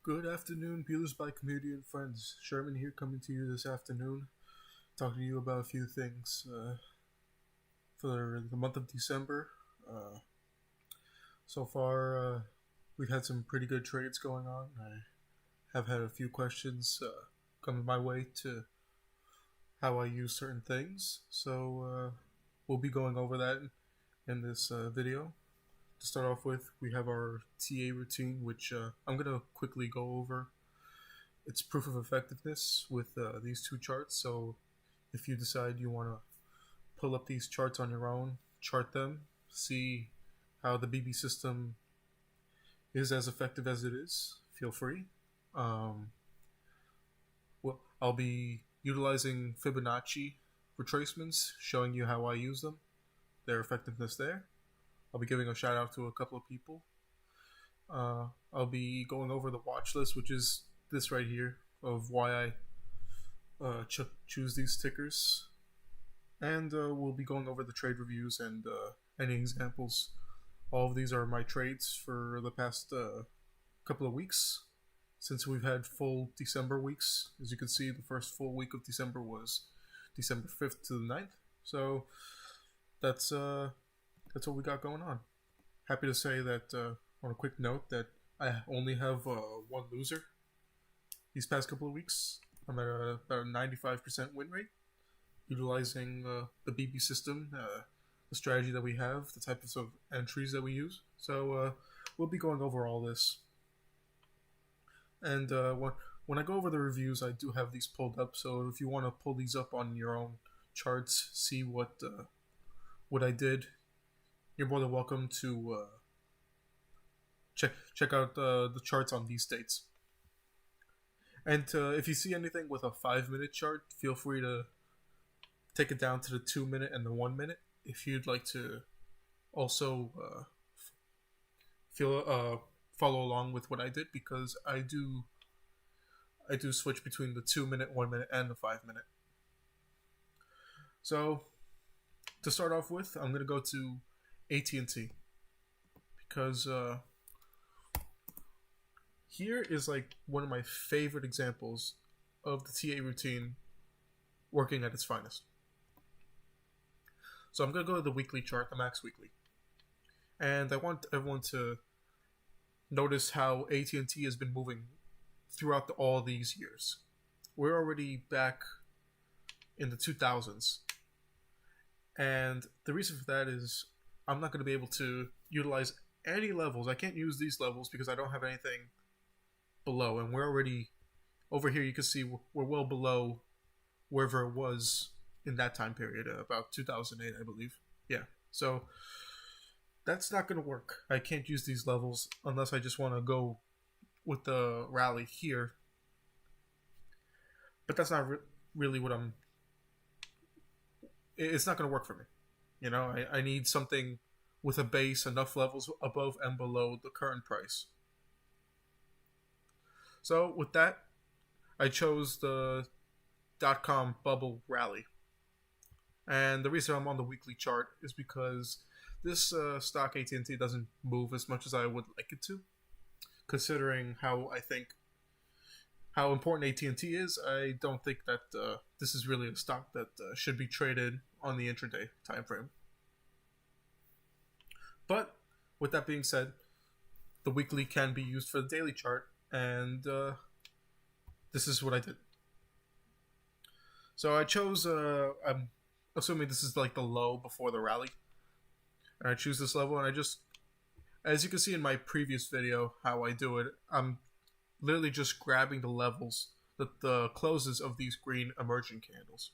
Good afternoon, viewers by community and friends. Sherman here, coming to you this afternoon, talking to you about a few things for the month of December. Uh, so far, we've had some pretty good trades going on. I have had a few questions coming my way to how I use certain things, so we'll be going over that in this video. To start off with, we have our TA routine, which I'm going to quickly go over. It's proof of effectiveness with these two charts. So if you decide you want to pull up these charts on your own, chart them, see how the BB system is as effective as it is, feel free. Well, I'll be utilizing Fibonacci retracements, showing you how I use them, their effectiveness there. I'll be giving a shout out to a couple of people. I'll be going over the watch list, which is this right here, of why I choose these tickers. And we'll be going over the trade reviews and any examples. All of these are my trades for the past couple of weeks, since we've had full December weeks. As you can see, the first full week of December was December 5th to the 9th. So that's what we got going on. Happy to say that, on a quick note, that I only have one loser these past couple of weeks. I'm at about a 95% win rate, utilizing the BB system, the strategy that we have, the types of entries that we use. So we'll be going over all this. And when I go over the reviews, I do have these pulled up. So if you want to pull these up on your own charts, see what I did, you're more than welcome to check out the charts on these dates. And if you see anything with a 5-minute chart, feel free to take it down to the 2-minute and the 1-minute. If you'd like to also follow along with what I did, because I do switch between the 2-minute, 1-minute, and the 5-minute. So to start off with, I'm gonna go to AT&T, because here is like one of my favorite examples of the TA routine working at its finest. So I'm going to go to the weekly chart, the max weekly. And I want everyone to notice how AT&T has been moving throughout all these years. We're already back in the 2000s. And the reason for that is I'm not going to be able to utilize any levels. I can't use these levels because I don't have anything below. And we're already, over here you can see we're well below wherever it was in that time period, about 2008, I believe. Yeah. So that's not going to work. I can't use these levels unless I just want to go with the rally here. But that's not really what I'm... It's not going to work for me. You know, I need something with a base, enough levels above and below the current price. So with that, I chose the .com bubble rally. And the reason I'm on the weekly chart is because this stock AT&T doesn't move as much as I would like it to. Considering how important AT&T is, I don't think that this is really a stock that should be traded on the intraday time frame. But with that being said, the weekly can be used for the daily chart, and this is what I did. So I chose, I'm assuming this is like the low before the rally. And I choose this level, and I just, as you can see in my previous video, how I do it, I'm literally just grabbing the levels, the closes of these green emerging candles.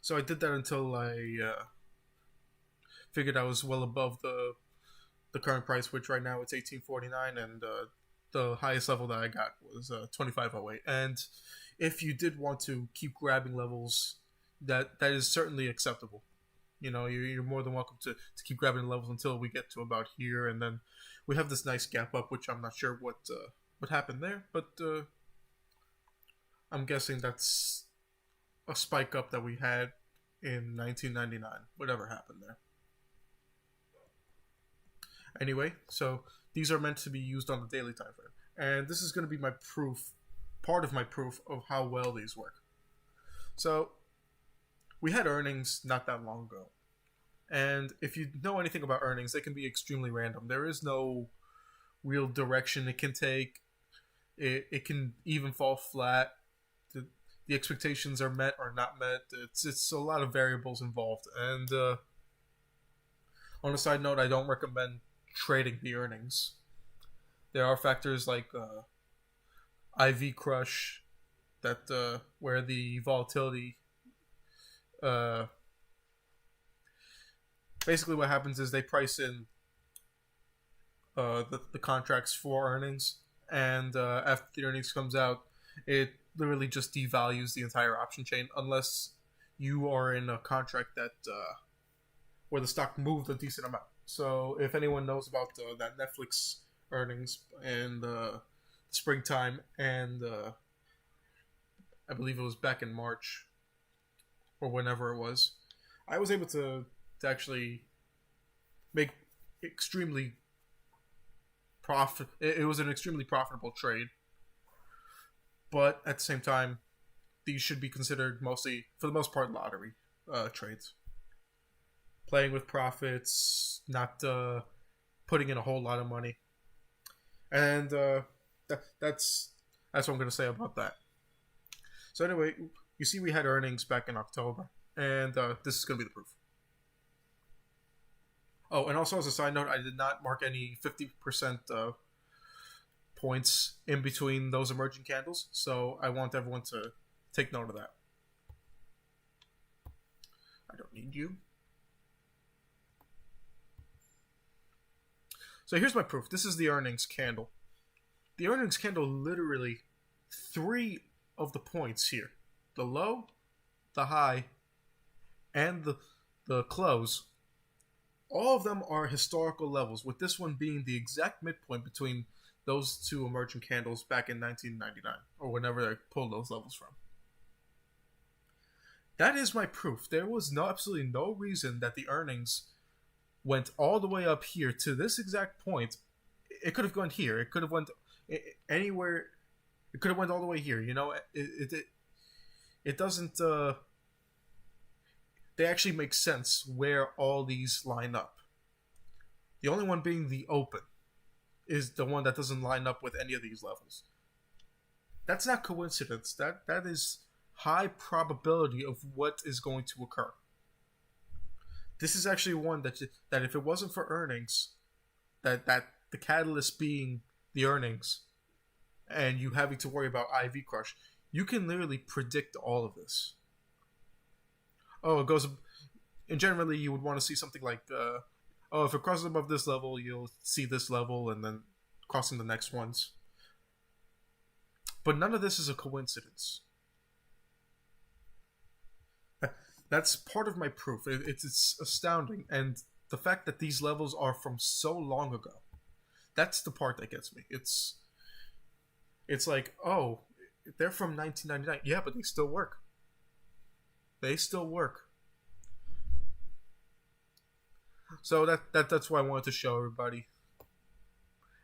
So I did that until I figured I was well above the current price, which right now it's $18.49, and the highest level that I got was $25.08. And if you did want to keep grabbing levels, that is certainly acceptable. You know, you're more than welcome to keep grabbing levels until we get to about here, and then we have this nice gap up, which I'm not sure what happened there, but I'm guessing that's a spike up that we had in 1999. Whatever happened there. Anyway, so these are meant to be used on the daily time frame. and this is going to be my proof, part of my proof of how well these work. So, we had earnings not that long ago, and if you know anything about earnings, they can be extremely random. There is no real direction it can take. It can even fall flat. The expectations are met or not met. It's a lot of variables involved. And on a side note, I don't recommend trading the earnings. There are factors like IV crush that where the volatility. Basically, what happens is they price in the contracts for earnings, and after the earnings comes out, it literally just devalues the entire option chain unless you are in a contract that where the stock moved a decent amount. So if anyone knows about that Netflix earnings in the springtime, and I believe it was back in March or whenever it was, I was able to actually make extremely profit. It was an extremely profitable trade, but at the same time, these should be considered mostly, for the most part, lottery trades. Playing with profits, not putting in a whole lot of money, and that's what I'm going to say about that. So anyway, you see, we had earnings back in October, and this is going to be the proof. Oh, and also as a side note, I did not mark any 50% points in between those emerging candles, so I want everyone to take note of that. I don't need you. So here's my proof. This is the earnings candle. The earnings candle, literally 3 of the points here. The low, the high, and the close. All of them are historical levels, with this one being the exact midpoint between those two emerging candles back in 1999, or whenever they pulled those levels from. That is my proof. There was absolutely no reason that the earnings went all the way up here to this exact point. It could have gone here. It could have went anywhere. It could have went all the way here. You know, it doesn't. They actually make sense where all these line up. The only one being the open is the one that doesn't line up with any of these levels. That's not coincidence. That is high probability of what is going to occur. This is actually one that if it wasn't for earnings, that the catalyst being the earnings, and you having to worry about IV crush, you can literally predict all of this. Oh, it goes. And generally, you would want to see something like, if it crosses above this level, you'll see this level, and then crossing the next ones. But none of this is a coincidence. That's part of my proof. It's astounding, and the fact that these levels are from so long ago, that's the part that gets me. It's like, oh, they're from 1999. Yeah, but they still work. They still work. So that's what I wanted to show everybody.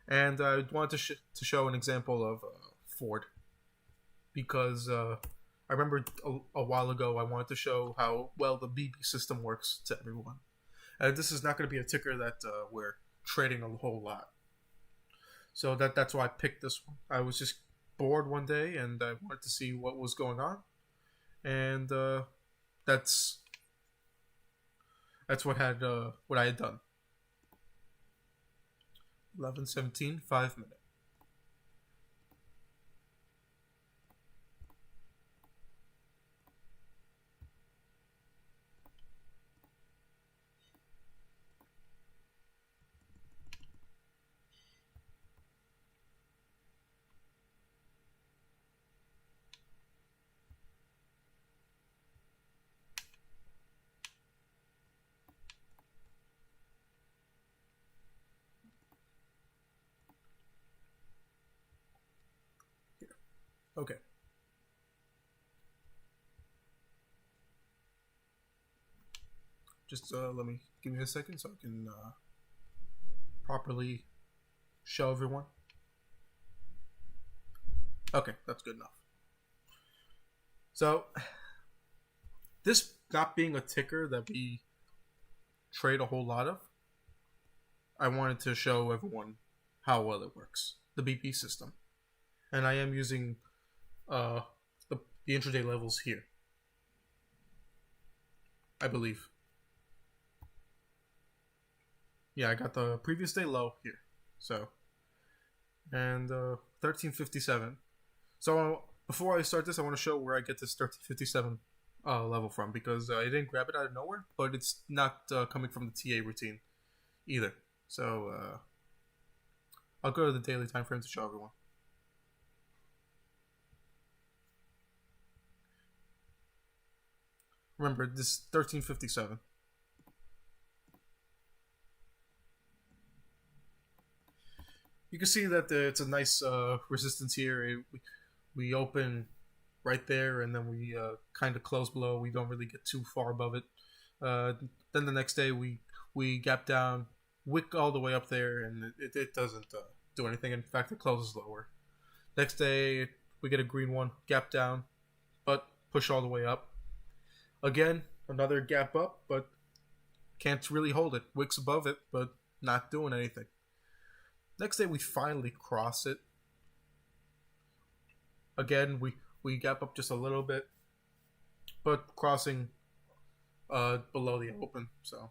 And I wanted to show an example of Ford. Because I remember a while ago I wanted to show how well the BB system works to everyone. And this is not going to be a ticker that we're trading a whole lot. So that's why I picked this one. I was just bored one day and I wanted to see what was going on. And that's what I had done. 11:17, 5 minutes. Okay. Just give me a second so I can properly show everyone. Okay, that's good enough. So, this not being a ticker that we trade a whole lot of, I wanted to show everyone how well it works, the BP system. And I am using the intraday levels here, I believe. Yeah, I got the previous day low here. So, and 1357. So, before I start this, I want to show where I get this 1357 level from, because I didn't grab it out of nowhere, but it's not coming from the TA routine either. So, I'll go to the daily time frame to show everyone. Remember, this 1357. You can see that it's a nice resistance here. We open right there, and then we kind of close below. We don't really get too far above it. Then the next day we gap down, wick all the way up there, and it doesn't do anything. In fact, it closes lower. Next day we get a green one, gap down, but push all the way up. Again, another gap up, but can't really hold it. Wicks above it, but not doing anything. Next day we finally cross it. Again, we gap up just a little bit, but crossing below the open, so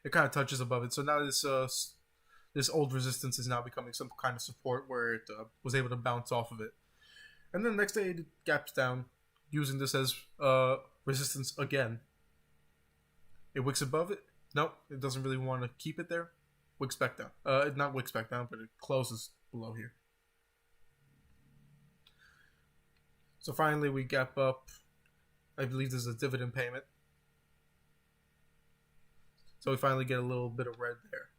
it kind of touches above it. So now this old resistance is now becoming some kind of support where it was able to bounce off of it. And then the next day it gaps down, using this as resistance again. It wicks above it. Nope, it doesn't really want to keep it there. Wicks back down. Not wicks back down, but it closes below here. So finally we gap up. I believe this is a dividend payment. So we finally get a little bit of red there.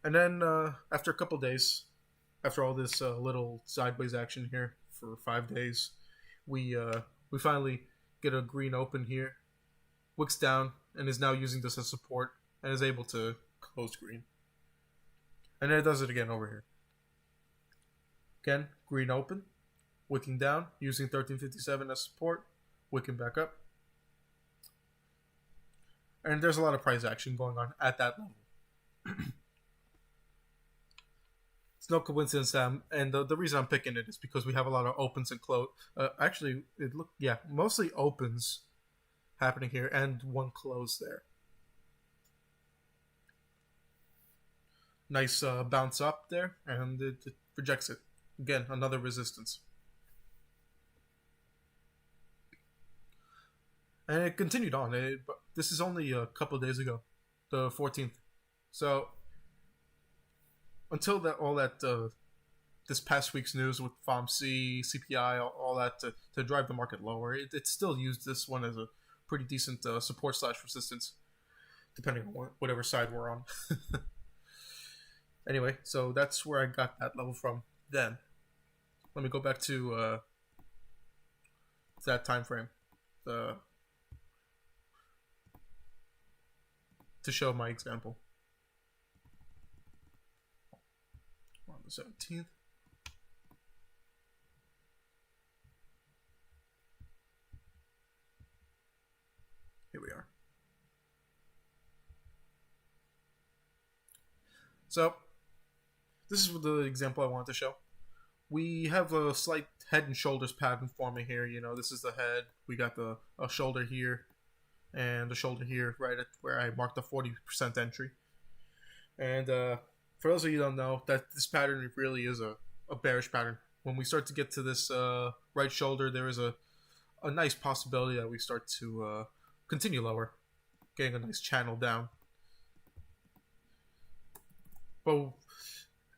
And then after a couple days, after all this little sideways action here for 5 days, we finally get a green open here. Wicks down and is now using this as support and is able to close green. And then it does it again over here. Again, green open, wicking down, using 1357 as support, wicking back up. And there's a lot of price action going on at that level. It's no coincidence that and the reason I'm picking it is because we have a lot of opens and close. Actually, mostly opens happening here and one close there. Nice bounce up there, and it rejects it. Again, another resistance. And it continued on. This is only a couple of days ago, the 14th. So, until this past week's news with FOMC, CPI, all that to drive the market lower, it still used this one as a pretty decent support / resistance, depending on whatever side we're on. Anyway, so that's where I got that level from. Then, let me go back to that time frame, to show my example. We're on the 17th. Here we are. So, this is the example I wanted to show. We have a slight head and shoulders pattern forming here. You know, this is the head. We got a shoulder here and a shoulder here, right at where I marked the 40% entry. And for those of you who don't know, that this pattern really is a bearish pattern. When we start to get to this right shoulder, there is a nice possibility that we start to continue lower, getting a nice channel down. But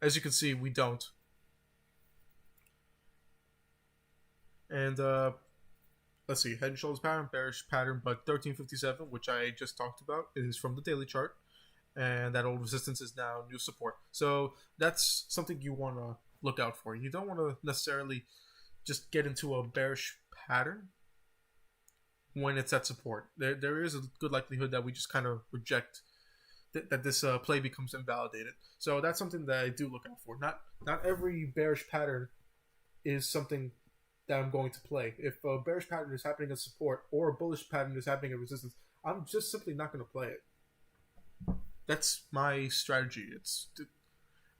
as you can see, we don't. And let's see, head and shoulders pattern, bearish pattern, but 1357, which I just talked about, is from the daily chart. And that old resistance is now new support. So that's something you want to look out for. You don't want to necessarily just get into a bearish pattern when it's at support. There is a good likelihood that we just kind of reject that this play becomes invalidated. So that's something that I do look out for. Not every bearish pattern is something that I'm going to play. If a bearish pattern is happening as support or a bullish pattern is happening as resistance, I'm just simply not going to play it. That's my strategy.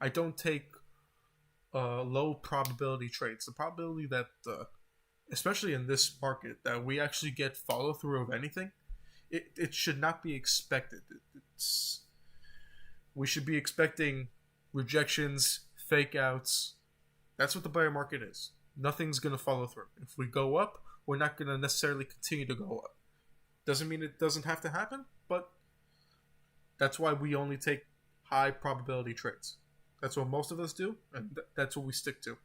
I don't take low probability trades. The probability that, especially in this market, that we actually get follow through of anything, it should not be expected. We should be expecting rejections, fake outs. That's what the bear market is. Nothing's going to follow through. If we go up, we're not going to necessarily continue to go up. Doesn't mean it doesn't have to happen, but that's why we only take high probability trades. That's what most of us do, and that's what we stick to.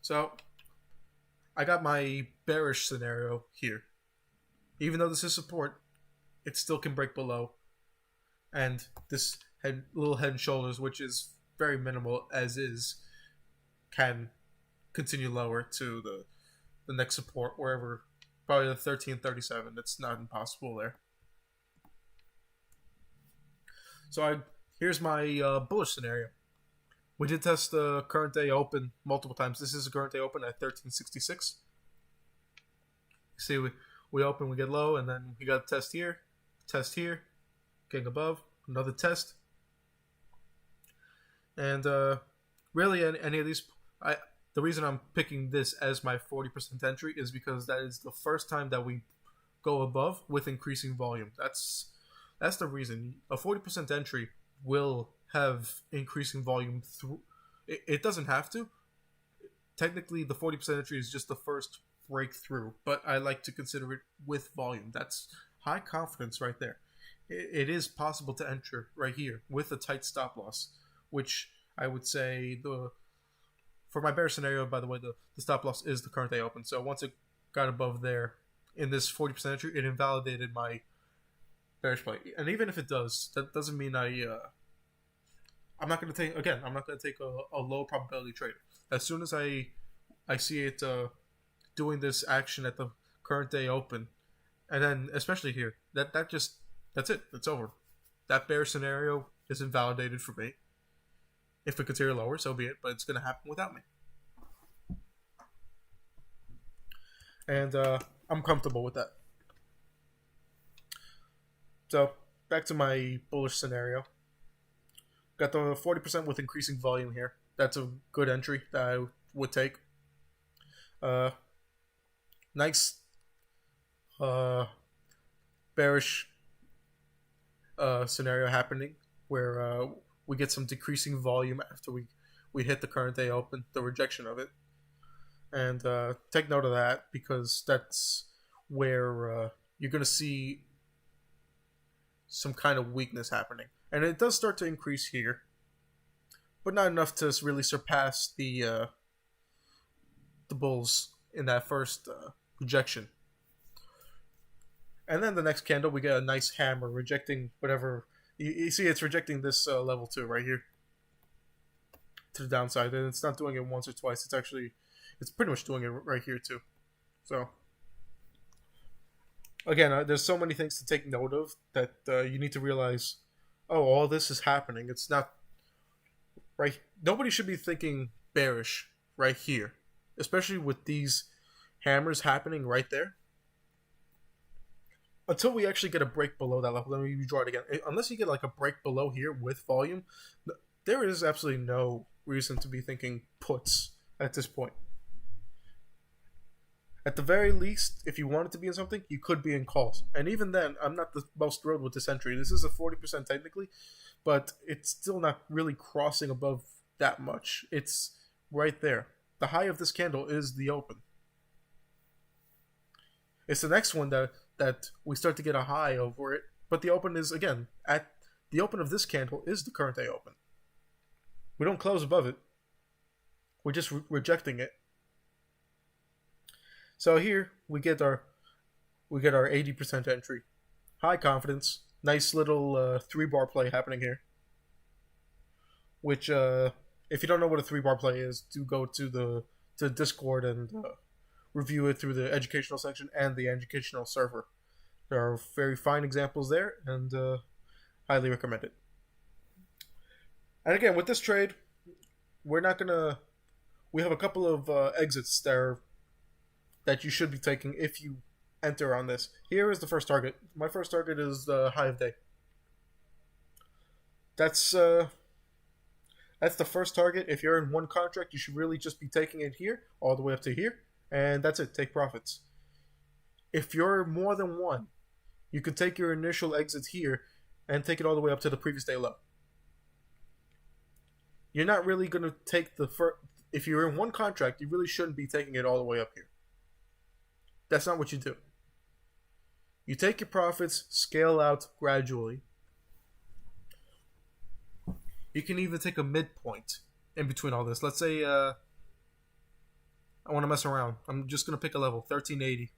So, I got my bearish scenario here. Even though this is support, it still can break below. And this little head and shoulders, which is very minimal as is, can continue lower to the next support, wherever, probably the 1337. It's not impossible there. So here's my bullish scenario. We did test the current day open multiple times. This is the current day open at 1366. See, we open, we get low, and then we got a test here, getting above, another test. And really, any of these, the reason I'm picking this as my 40% entry is because that is the first time that we go above with increasing volume. That's the reason. A 40% entry will have increasing volume through. It doesn't have to. Technically, the 40% entry is just the first breakthrough, but I like to consider it with volume. That's high confidence right there. It is possible to enter right here with a tight stop loss, which I would say for my bear scenario, by the way, the stop loss is the current day open. So once it got above there in this 40% entry, it invalidated my bearish play. And even if it does, that doesn't mean I'm not going to take, again, I'm not going to take a low probability trade. As soon as I see it doing this action at the current day open, and then especially here, that's it. It's over. That bear scenario is invalidated for me. If it continues lower, so be it, but it's going to happen without me. And I'm comfortable with that. So, back to my bullish scenario. Got the 40% with increasing volume here. That's a good entry that I would take. Nice bearish scenario happening where we get some decreasing volume after we hit the current day open, the rejection of it. And take note of that, because that's where you're going to see some kind of weakness happening. And it does start to increase here, but not enough to really surpass the bulls in that first rejection. And then the next candle, we get a nice hammer rejecting whatever. You see, it's rejecting this level too, right here, to the downside. And it's not doing it once or twice. It's pretty much doing it right here too. So, again, there's so many things to take note of that you need to realize, oh, all this is happening. It's not, right? Nobody should be thinking bearish right here, especially with these hammers happening right there. Until we actually get a break below that level, let me redraw it again. Unless you get like a break below here with volume, there is absolutely no reason to be thinking puts at this point. At the very least, if you wanted to be in something, you could be in calls. And even then, I'm not the most thrilled with this entry. This is a 40% technically, but it's still not really crossing above that much. It's right there. The high of this candle is the open. It's the next one that we start to get a high over it, but the open is, again, at the open of this candle is the current day open. We don't close above it. We're just rejecting it. So here we get our 80% entry. High confidence. Nice little 3-bar play happening here. Which, if you don't know what a 3-bar play is, do go to the Discord and review it through the educational section and the educational server. There are very fine examples there, and Highly recommend it. And again, with this trade, we're not gonna. We have a couple of exits there that you should be taking if you enter on this. Here is the first target. My first target is the high of day. That's the first target. If you're in one contract, you should really just be taking it here, all the way up to here, and that's it. Take profits. If you're more than one, you could take your initial exits here and take it all the way up to the previous day low. You're not really going to take the first. If you're in one contract, you really shouldn't be taking it all the way up here. That's not what you do. You take your profits, scale out gradually. You can even take a midpoint in between all this. Let's say I want to mess around. I'm just going to pick a level, 1380.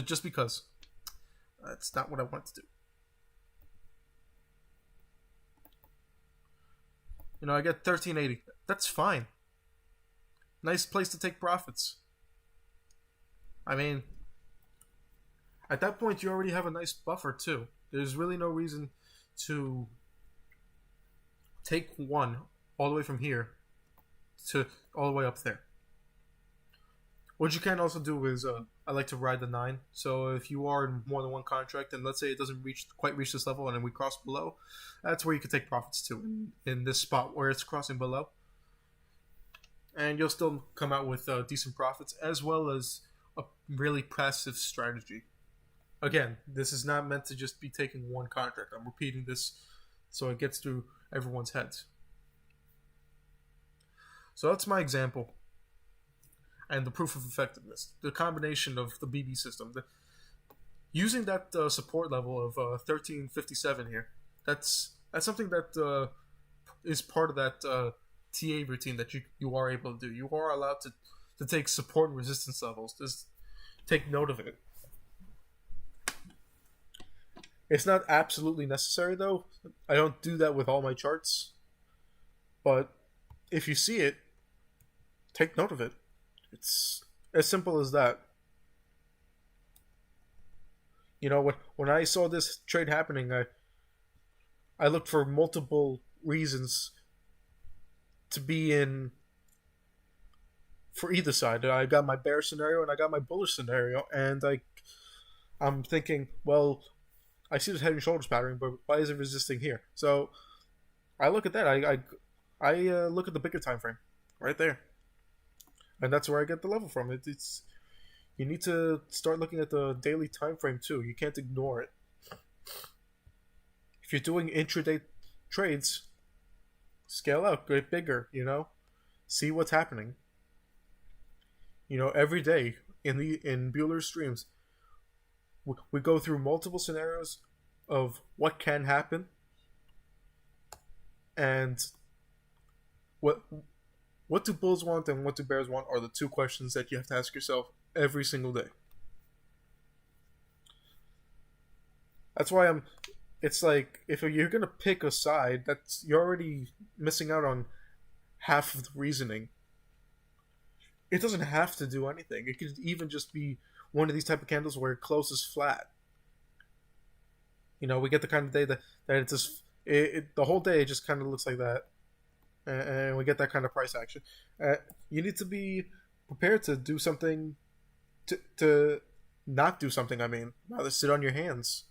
Just because. That's not what I want to do. You know, I get 1380. That's fine. Nice place to take profits. I mean, at that point, you already have a nice buffer, too. There's really no reason to take one all the way from here to all the way up there. What you can also do is, I like to ride the 9. So if you are in more than one contract, and let's say it doesn't quite reach this level, and then we cross below, that's where you can take profits too, in this spot where it's crossing below. And you'll still come out with decent profits, as well as a really passive strategy. Again, this is not meant to just be taking one contract. I'm repeating this so it gets through everyone's heads. So that's my example. And the proof of effectiveness. The combination of the BB system. Using that support level of 1357 here, that's something that is part of that TA routine that you are able to do. You are allowed to take support and resistance levels. Just take note of it. It's not absolutely necessary, though. I don't do that with all my charts. But if you see it, take note of it. It's as simple as that. You know, when I saw this trade happening, I looked for multiple reasons to be in for either side. I got my bear scenario and I got my bullish scenario, and I'm thinking, well, I see this head and shoulders pattern, but why is it resisting here? So I look at that. I look at the bigger time frame right there, and that's where I get the level from. It's you need to start looking at the daily time frame too. You can't ignore it. If you're doing intraday trades, scale out, get bigger. You know, see what's happening. You know, every day in Bueller's streams, we go through multiple scenarios of what can happen and what do bulls want and what do bears want are the two questions that you have to ask yourself every single day. That's why it's like, if you're going to pick a side, you're already missing out on half of the reasoning. It doesn't have to do anything. It could even just be one of these type of candles where it closes flat. You know, we get the kind of day that it just the whole day it just kind of looks like that, and we get that kind of price action. You need to be prepared to do something, to not do something. I mean, rather sit on your hands.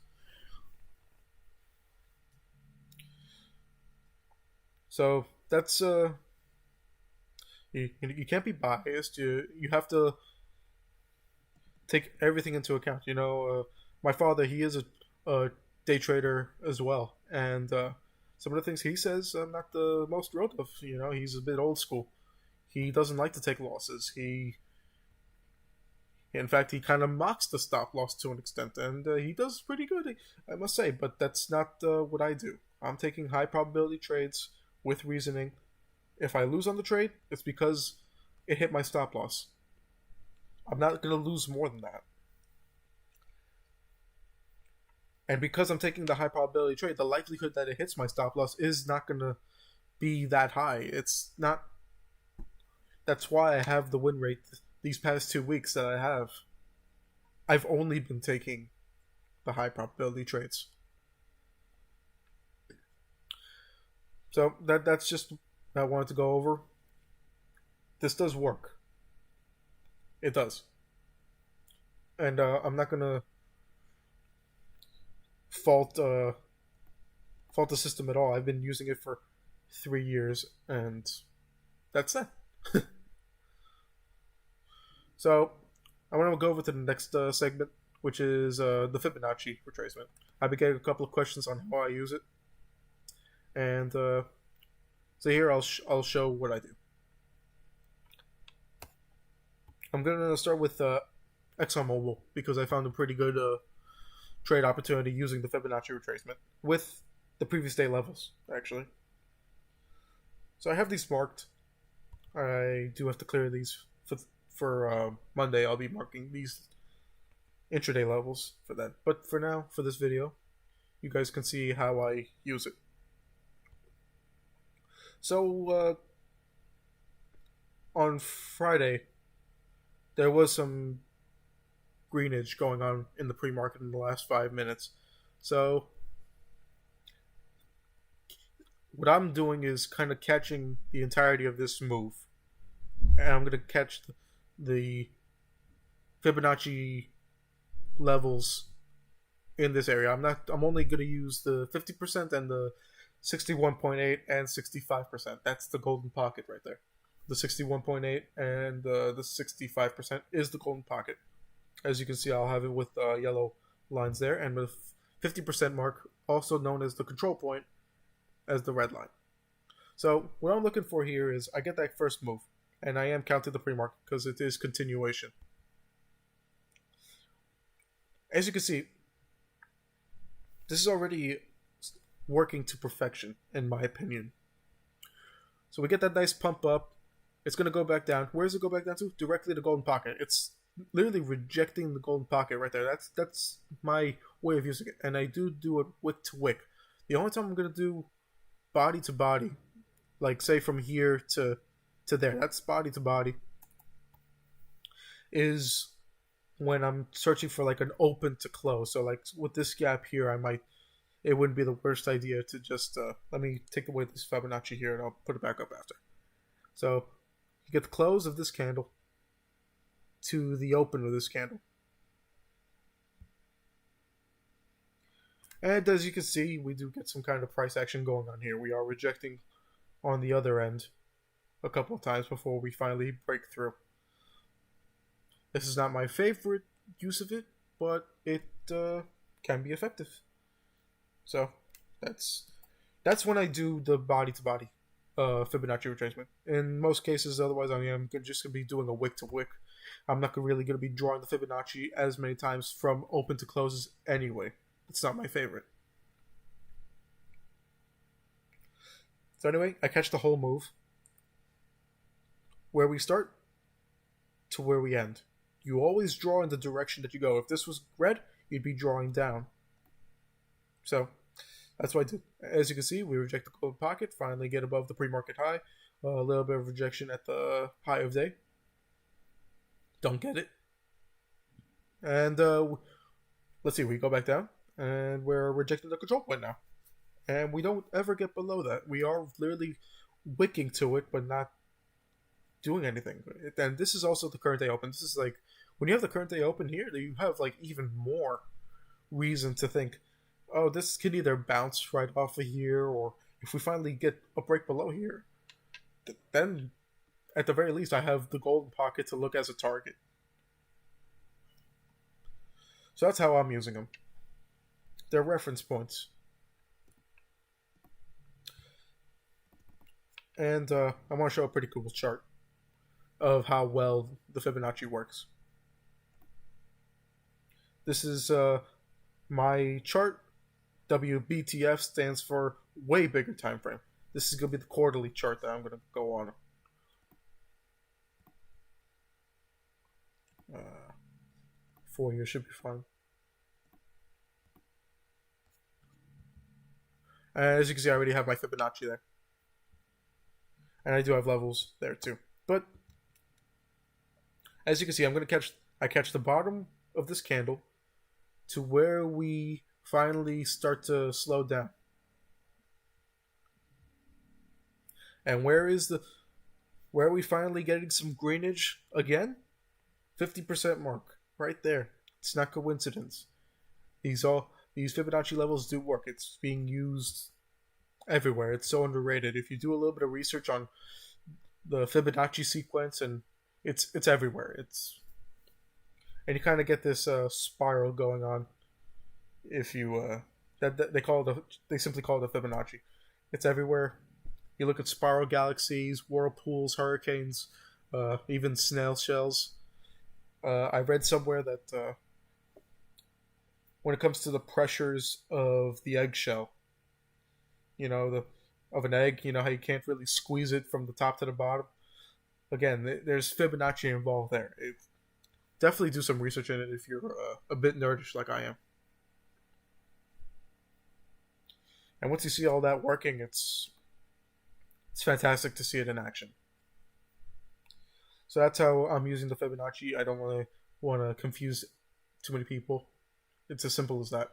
So that's you can't be biased. You have to take everything into account. You know, my father, he is a day trader as well, and some of the things he says I'm not the most thrilled of. You know, he's a bit old school. He doesn't like to take losses. In fact, he kind of mocks the stop loss to an extent, and he does pretty good, I must say. But that's not what I do. I'm taking high probability trades with reasoning. If I lose on the trade, it's because it hit my stop loss. I'm not going to lose more than that. And because I'm taking the high probability trade, the likelihood that it hits my stop loss is not going to be that high. It's not. That's why I have the win rate these past 2 weeks that I have. I've only been taking the high probability trades. So that's just what I wanted to go over. This does work. It does. And I'm not gonna fault the system at all. I've been using it for 3 years, and that's that. So I want to go over to the next segment, which is the Fibonacci retracement. I've been getting a couple of questions on how I use it, and so here I'll show what I do. I'm gonna start with ExxonMobil because I found a pretty good trade opportunity using the Fibonacci retracement with the previous day levels, actually. So I have these marked. I do have to clear these for Monday. I'll be marking these intraday levels for that. But for now, for this video, you guys can see how I use it. So on Friday, there was some greenage going on in the pre-market in the last 5 minutes. So what I'm doing is kind of catching the entirety of this move. And I'm going to catch the Fibonacci levels in this area. I'm only going to use the 50% and the 61.8 and 65%. That's the golden pocket right there. The 61.8 and the 65% is the golden pocket. As you can see, I'll have it with yellow lines there, and with 50% mark, also known as the control point, as the red line. So what I'm looking for here is I get that first move, and I am counting the pre-market because it is continuation. As you can see, this is already working to perfection, in my opinion. So we get that nice pump up. It's going to go back down. Where does it go back down to? Directly to golden pocket. It's literally rejecting the golden pocket right there. That's my way of using it. And I do it wick to wick. The only time I'm going to do body to body, like say from here to there, that's body to body, is when I'm searching for like an open to close. So like with this gap here, it wouldn't be the worst idea to just, let me take away this Fibonacci here and I'll put it back up after. So you get the close of this candle to the open of this candle. And as you can see, we do get some kind of price action going on here. We are rejecting on the other end a couple of times before we finally break through. This is not my favorite use of it, but it can be effective. So that's when I do the body-to-body Fibonacci retracement. In most cases, otherwise, I am just going to be doing a wick-to-wick. I'm not really going to be drawing the Fibonacci as many times from open to closes anyway. It's not my favorite. So anyway, I catch the whole move. Where we start to where we end. You always draw in the direction that you go. If this was red, you'd be drawing down. So that's what I do. As you can see, we reject the golden pocket, finally get above the pre-market high. A little bit of rejection at the high of day. Don't get it. And let's see, we go back down, and we're rejecting the control point now. And we don't ever get below that. We are literally wicking to it, but not doing anything. And this is also the current day open. This is like, when you have the current day open here, you have like even more reason to think, oh, this can either bounce right off of here, or if we finally get a break below here, then at the very least I have the golden pocket to look as a target. So that's how I'm using them. They're reference points. And I want to show a pretty cool chart of how well the Fibonacci works. This is my chart. WBTF stands for way bigger time frame. This is going to be the quarterly chart that I'm going to go on. 4 years should be fine. As you can see, I already have my Fibonacci there. And I do have levels there too. But as you can see, I catch the bottom of this candle to where we finally start to slow down. And where are we finally getting some greenage again? 50% mark right there. It's not coincidence. These Fibonacci levels do work. It's being used everywhere. It's so underrated. If you do a little bit of research on the Fibonacci sequence, and it's everywhere. And you kind of get this spiral going on. If you that they simply call it the Fibonacci. It's everywhere. You look at spiral galaxies, whirlpools, hurricanes, even snail shells. I read somewhere that when it comes to the pressures of the eggshell, of an egg, how you can't really squeeze it from the top to the bottom. Again, there's Fibonacci involved there. Definitely do some research in it if you're a bit nerdish like I am. And once you see all that working, it's fantastic to see it in action. So that's how I'm using the Fibonacci. I don't really want to confuse too many people. It's as simple as that.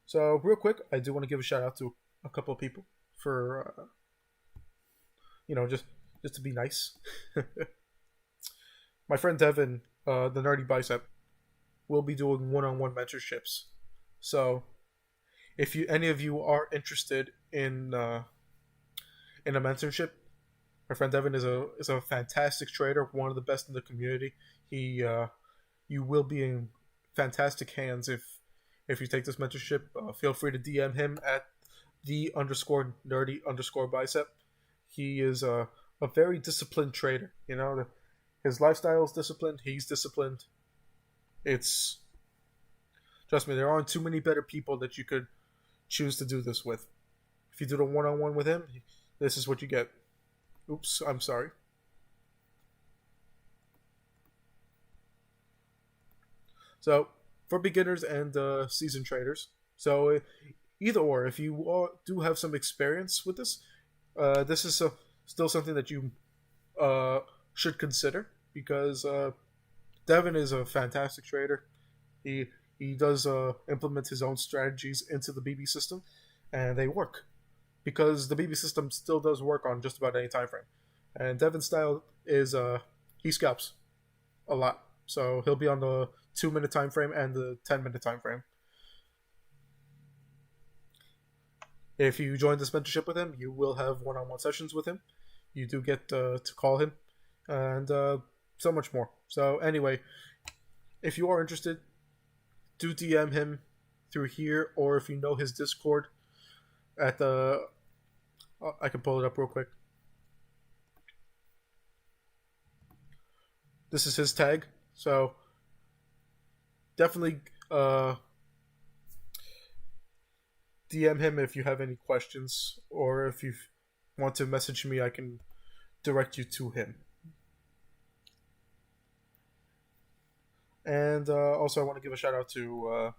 So real quick, I do want to give a shout out to a couple of people for, just to be nice. My friend Devin, the Nerdy Bicep, will be doing one-on-one mentorships. So if any of you are interested in a mentorship, my friend Devin is a fantastic trader, one of the best in the community. You will be in fantastic hands if you take this mentorship. Feel free to DM him at _nerdy_bicep. He is a very disciplined trader. His lifestyle is disciplined. He's disciplined. Trust me, there aren't too many better people that you could choose to do this with. If you do the one-on-one with him, this is what you get. Oops, I'm sorry. So, for beginners and seasoned traders, so either or, if you do have some experience with this, this is still something that you should consider, because Devin is a fantastic trader. He does implement his own strategies into the BB system, and they work, because the BB system still does work on just about any time frame. And Devin's style is he scalps a lot, so he'll be on the 2-minute time frame and the 10-minute time frame. If you join this mentorship with him, you will have one-on-one sessions with him. You do get to call him, and so much more. So anyway, if you are interested, do DM him through here, or if you know his Discord, at the I can pull it up real quick. This is his tag, so definitely DM him if you have any questions, or if you want to message me, I can direct you to him. And also, I want to give a shout out to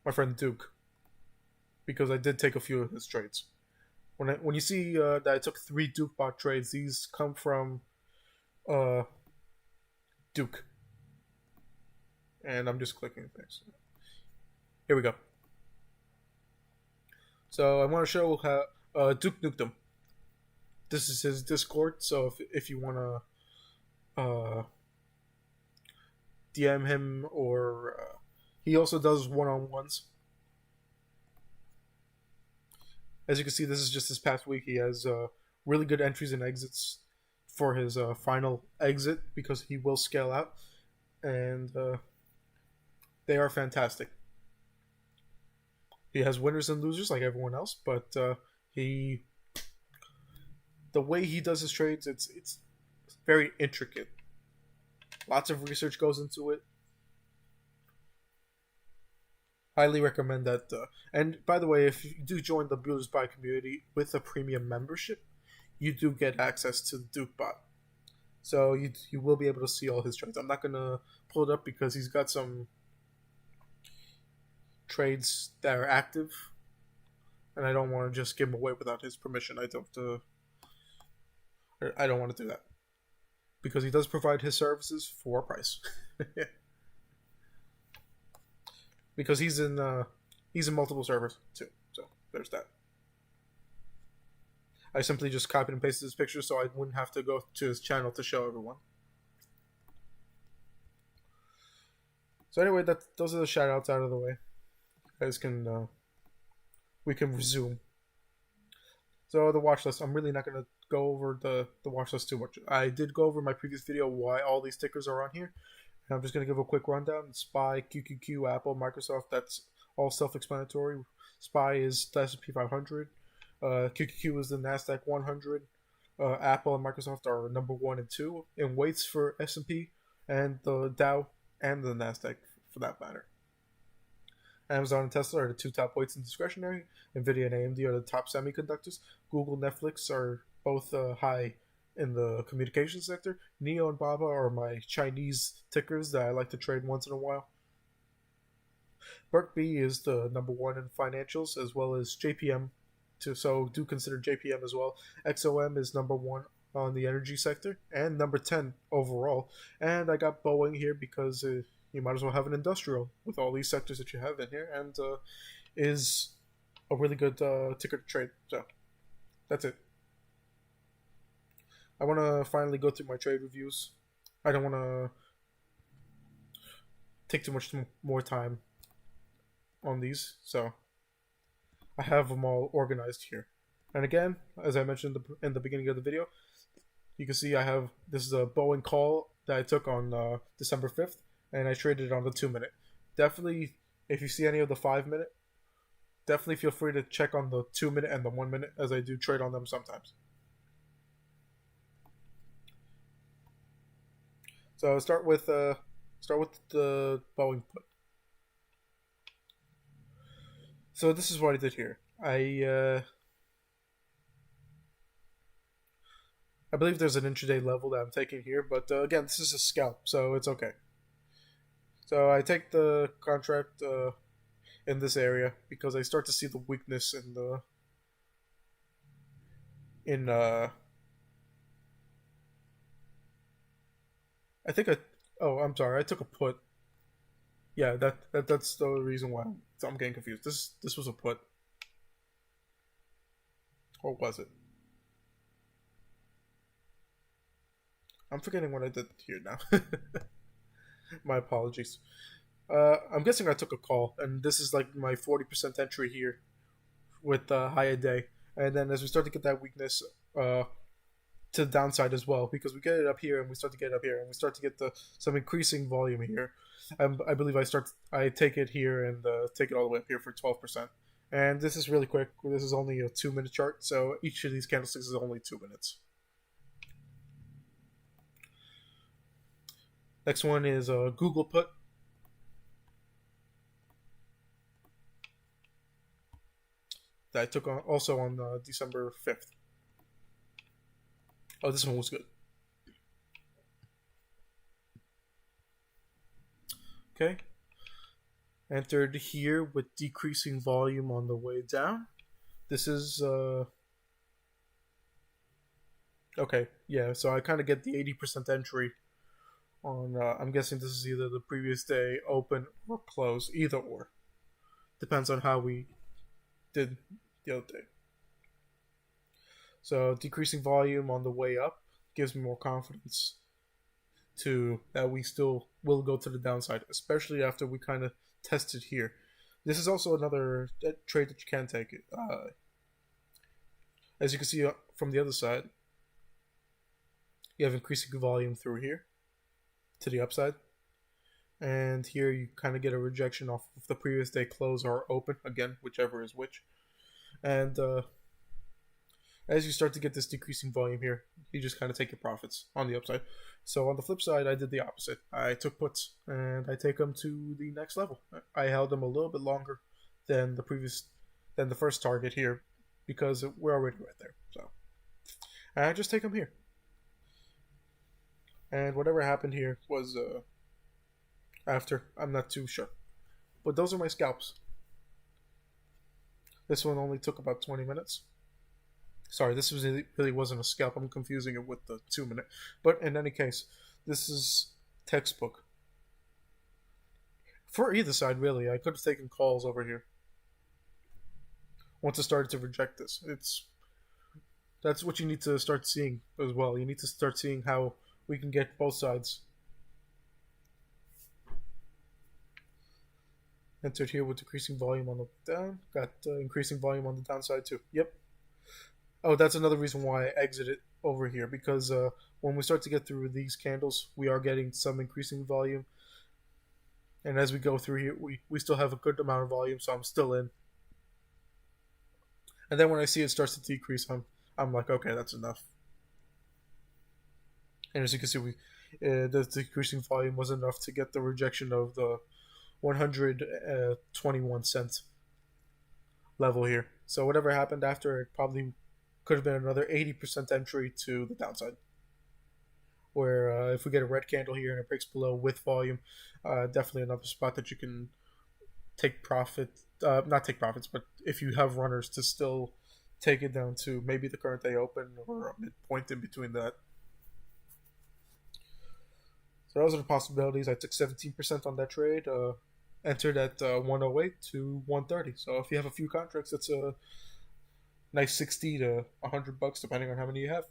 my friend Duke, because I did take a few of his trades. When you see that I took 3 DukeBot trades, these come from Duke. And I'm just clicking things. Here we go. So I want to show how Duke nuked him. This is his Discord, so if you want to DM him, or he also does one-on-ones. As you can see, this is just this past week. He has really good entries and exits for his final exit, because he will scale out, and they are fantastic. He has winners and losers like everyone else, but the way he does his trades, it's very intricate. Lots of research goes into it. Highly recommend that. And by the way, if you do join the Builders Buy community with a premium membership, you do get access to the DukeBot. So you will be able to see all his trades. I'm not going to pull it up because he's got some trades that are active, and I don't want to just give him away without his permission. I don't want to do that, because he does provide his services for a price. because he's in multiple servers too. So there's that. I simply just copied and pasted his picture so I wouldn't have to go to his channel to show everyone. So anyway, those are the shout outs out of the way. You guys can we can resume. So the watch list, I'm really not gonna go over the watch list too much. I did go over in my previous video why all these tickers are on here. And I'm just gonna give a quick rundown. SPY, QQQ, Apple, Microsoft, that's all self-explanatory. SPY is the S&P 500. QQQ is the Nasdaq 100. Apple and Microsoft are number 1 and 2 in weights for S&P, and the Dow and the Nasdaq for that matter. Amazon and Tesla are the 2 top weights in discretionary. Nvidia and AMD are the top semiconductors. Google, Netflix are both high in the communication sector. NEO and BABA are my Chinese tickers that I like to trade once in a while. BerkB is the number 1 in financials, as well as JPM. So do consider JPM as well. XOM is number 1 on the energy sector and number 10 overall. And I got Boeing here because you might as well have an industrial with all these sectors that you have in here, and is a really good ticker to trade. So that's it. I want to finally go through my trade reviews. I don't want to take too much more time on these, so I have them all organized here. And again, as I mentioned in the beginning of the video, you can see this is a Boeing call that I took on December 5th, and I traded it on the 2-minute. Definitely, if you see any of the 5-minute, definitely feel free to check on the 2-minute and the 1-minute, as I do trade on them sometimes. So start with the Boeing put. So this is what I did here. I believe there's an intraday level that I'm taking here, but again, this is a scalp, so it's okay. So I take the contract in this area because I start to see the weakness I'm sorry, I took a put. Yeah, that's the reason why I'm getting confused. This was a put. Or was it? I'm forgetting what I did here now. My apologies. I'm guessing I took a call, and this is like my 40% entry here with high day. And then as we start to get that weakness to the downside as well, because we get it up here and we start to get it up here and we start to get some increasing volume here. I believe I take it here and take it all the way up here for 12%. And this is really quick. This is only a 2-minute chart, so each of these candlesticks is only 2 minutes. Next one is a Google put. That I took also on December 5th. Oh, this one was good. Okay. Entered here with decreasing volume on the way down. This is okay, yeah, so I kind of get the 80% entry on I'm guessing this is either the previous day open or close, either or. Depends on how we did the other day. So decreasing volume on the way up gives me more confidence that we still will go to the downside, especially after we kind of tested here. This is also another trade that you can take. As you can see from the other side, you have increasing volume through here to the upside. And here you kind of get a rejection off of the previous day close or open, again, whichever is which. And as you start to get this decreasing volume here, you just kind of take your profits on the upside. So on the flip side, I did the opposite. I took puts and I take them to the next level. I held them a little bit longer than the first target here because we're already right there. So I just take them here. And whatever happened here was after. I'm not too sure. But those are my scalps. This one only took about 20 minutes. Sorry, this really wasn't a scalp. I'm confusing it with the 2-minute. But in any case, this is textbook. for either side, really. I could have taken calls over here once I started to reject this. That's what you need to start seeing as well. You need to start seeing how we can get both sides. Entered here with decreasing volume on the down. Got increasing volume on the downside too. Yep. Oh, that's another reason why I exited over here, because when we start to get through these candles, we are getting some increasing volume. And as we go through here, we still have a good amount of volume, so I'm still in. And then when I see it starts to decrease, I'm like, okay, that's enough. And as you can see, the decreasing volume was enough to get the rejection of the 121 cent level here. So whatever happened after, it probably could have been another 80% entry to the downside. Where if we get a red candle here and it breaks below with volume, definitely another spot that you can take profit. Not take profits, but if you have runners, to still take it down to maybe the current day open or a midpoint in between that. So those are the possibilities. I took 17% on that trade. Entered at 108 to 130. So if you have a few contracts, that's a nice 60 to $100 depending on how many you have.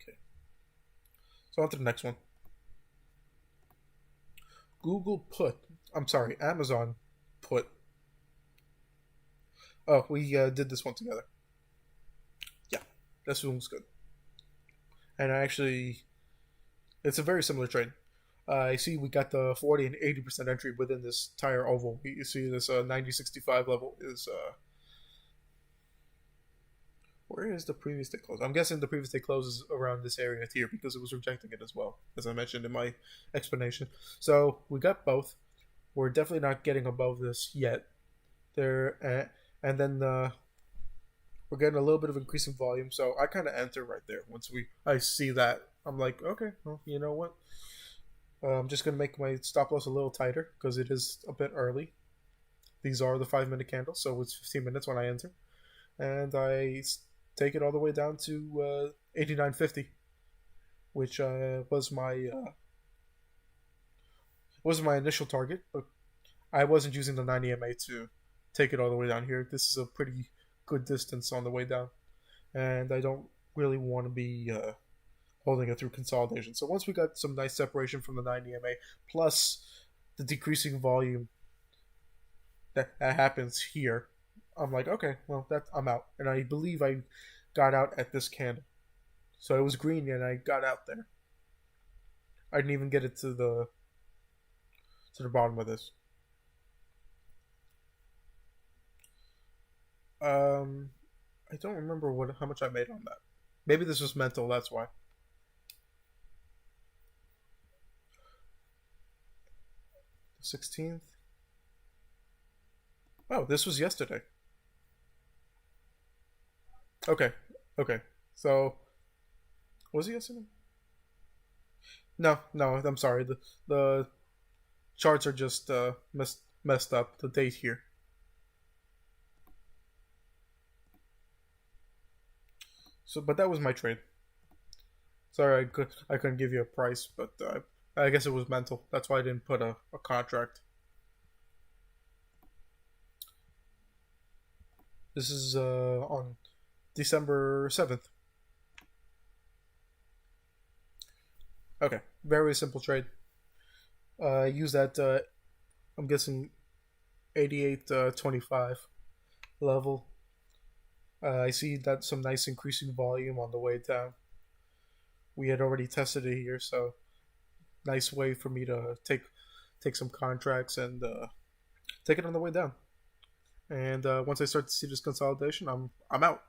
Okay. So on to the next one. Amazon put. Oh, we did this one together. Yeah, this one was good. And it's a very similar trade. I see we got the 40 and 80% entry within this entire oval. You see this 9065 level is where is the previous day close? I'm guessing the previous day close is around this area here because it was rejecting it as well, as I mentioned in my explanation. So we got both. We're definitely not getting above this yet. And then we're getting a little bit of increasing volume. So I kind of enter right there. Once I see that, I'm like, okay, well, you know what? I'm just going to make my stop loss a little tighter because it is a bit early. These are the 5-minute candles, so it's 15 minutes when I enter. And I take it all the way down to 89.50, which was my initial target, but I wasn't using the 90 MA to take it all the way down here. This is a pretty good distance on the way down, and I don't really want to be holding it through consolidation. So once we got some nice separation from the 90 MA, plus the decreasing volume that happens here, I'm like, okay, well, I'm out. And I believe I got out at this candle. So it was green and I got out there. I didn't even get it to the bottom of this. I don't remember how much I made on that. Maybe this was mental, that's why. 16th. Oh, this was yesterday. Okay. Okay. So was it yesterday? No, I'm sorry. The charts are just messed up. The date here. So, but that was my trade. Sorry, I couldn't give you a price, but I guess it was mental. That's why I didn't put a contract. This is on December 7th. Okay, very simple trade. Use that. I'm guessing 88.25 level. I see that some nice increasing volume on the way down. We had already tested it here, so nice way for me to take some contracts and take it on the way down. And once I start to see this consolidation, I'm out.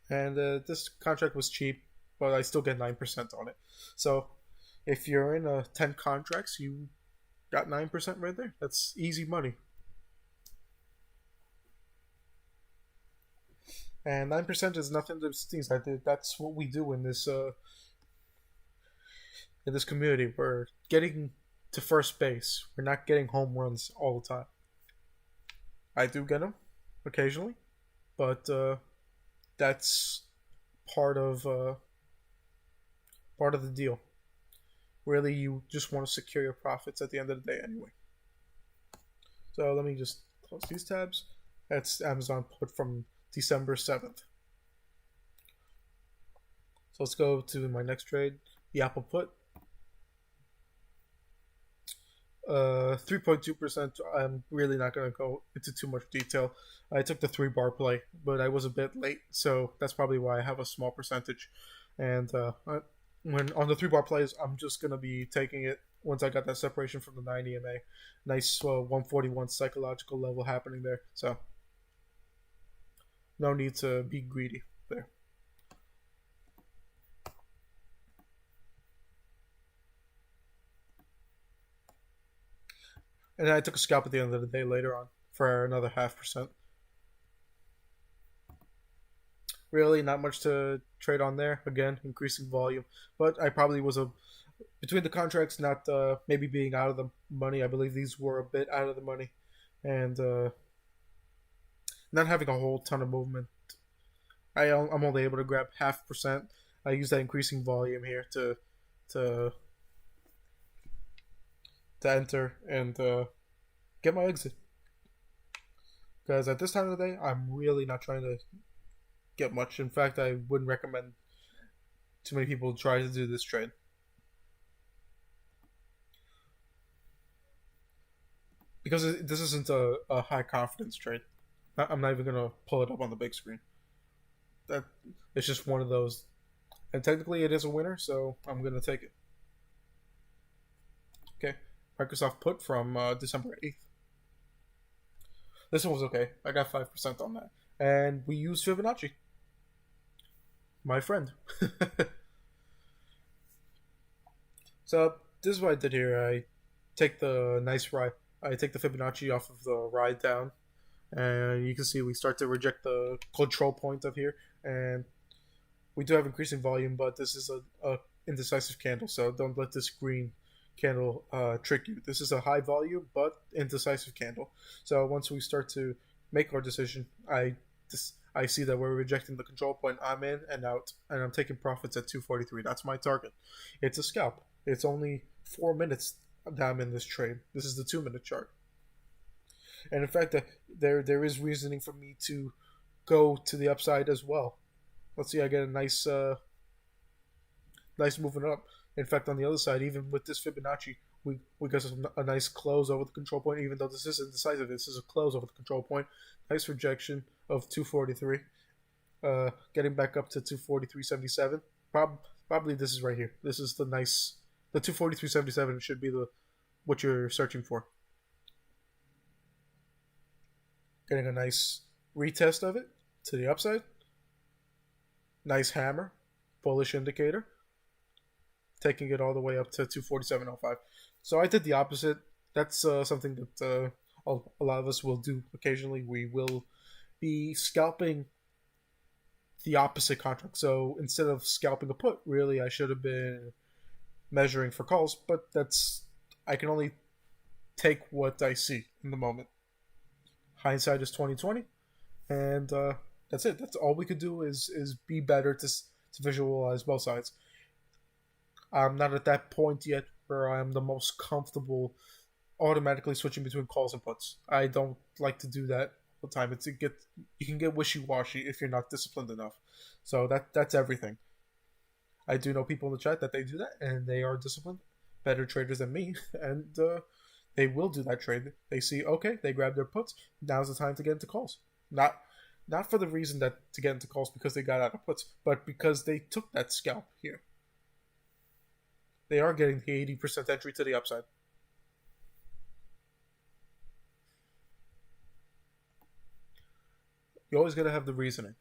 And this contract was cheap, but I still get 9% on it. So if you're in 10 contracts, you got 9% right there. That's easy money. And 9% is nothing to sneeze at. That's what we do in this community. We're getting to first base. We're not getting home runs all the time. I do get them occasionally, but that's part of the deal. Really, you just want to secure your profits at the end of the day anyway. So let me just close these tabs. That's Amazon put from December 7th. So let's go to my next trade, the Apple put. 3.2%. I'm really not going to go into too much detail. I took the 3-bar play, but I was a bit late, so that's probably why I have a small percentage. And when on the 3-bar plays, I'm just going to be taking it once I got that separation from the 9 EMA. Nice 141 psychological level happening there, so no need to be greedy there. And I took a scalp at the end of the day later on for another 0.5%. Really, not much to trade on there. Again, increasing volume, but I probably was between the contracts not maybe being out of the money. I believe these were a bit out of the money, and not having a whole ton of movement. I'm only able to grab 0.5%. I use that increasing volume here to enter and get my exit. Because at this time of the day, I'm really not trying to get much. In fact, I wouldn't recommend too many people try to do this trade. Because this isn't a high confidence trade. I'm not even going to pull it up on the big screen. That It's just one of those. And technically it is a winner, so I'm going to take it. Okay. Microsoft put from December 8th. This one was okay. I got 5% on that. And we use Fibonacci. My friend. So this is what I did here. I take the nice ride. I take the Fibonacci off of the ride down. And you can see we start to reject the control point of here. And we do have increasing volume, but this is a indecisive candle. So don't let this green candle trick you. This is a high volume but indecisive candle. So once we start to make our decision, I see that we're rejecting the control point. I'm in and out, and I'm taking profits at 243. That's my target. It's a scalp. It's only 4 minutes that I'm in this trade. This is the 2-minute chart. And in fact, there is reasoning for me to go to the upside as well. Let's see, I get a nice movement up. In fact, on the other side, even with this Fibonacci, we got a nice close over the control point. Even though this isn't decisive, this is a close over the control point. Nice rejection of 243. Getting back up to 243.77. Probably this is right here. This is the 243.77 should be what you're searching for. Getting a nice retest of it to the upside. Nice hammer, bullish indicator. Taking it all the way up to 247.05. So I did the opposite. That's something that a lot of us will do occasionally. We will be scalping the opposite contract. So instead of scalping a put, really I should have been measuring for calls, but I can only take what I see in the moment. Hindsight is 2020, and that's it. That's all we could do is be better to visualize both sides. I'm not at that point yet where I'm the most comfortable automatically switching between calls and puts. I don't like to do that all the time. You can get wishy-washy if you're not disciplined enough. So that's everything. I do know people in the chat that they do that, and they are disciplined, better traders than me, and they will do that trade. They see, okay, they grab their puts. Now's the time to get into calls. Not for the reason that to get into calls because they got out of puts, but because they took that scalp here. They are getting the 80% entry to the upside. You always got to have the reasoning.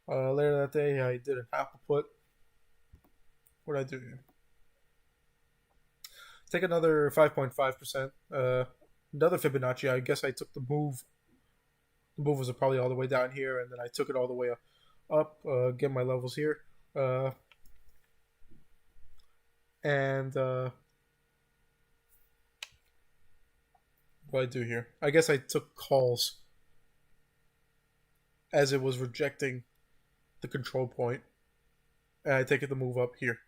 Later that day, I did an Apple put. What did I do here? Take another 5.5%. Another Fibonacci. I guess I took the move. The move was probably all the way down here, and then I took it all the way up. Get my levels here. And what do I do here? I guess I took calls as it was rejecting the control point, and I take it to move up here.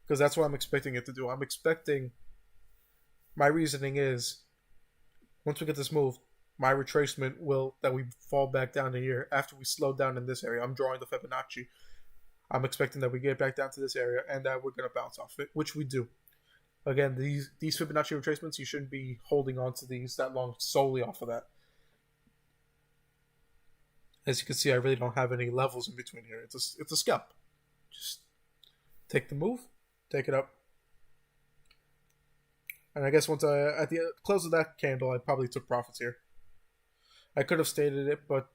Because that's what I'm expecting it to do. I'm expecting, my reasoning is, once we get this move, my retracement will, that we fall back down to here after we slow down in this area. I'm drawing the Fibonacci. I'm expecting that we get back down to this area and that we're going to bounce off it, which we do. Again, these Fibonacci retracements, you shouldn't be holding on to these that long solely off of that. As you can see, I really don't have any levels in between here. It's a scalp. Just take the move, take it up. And I guess once at the close of that candle, I probably took profits here. I could have stated it, but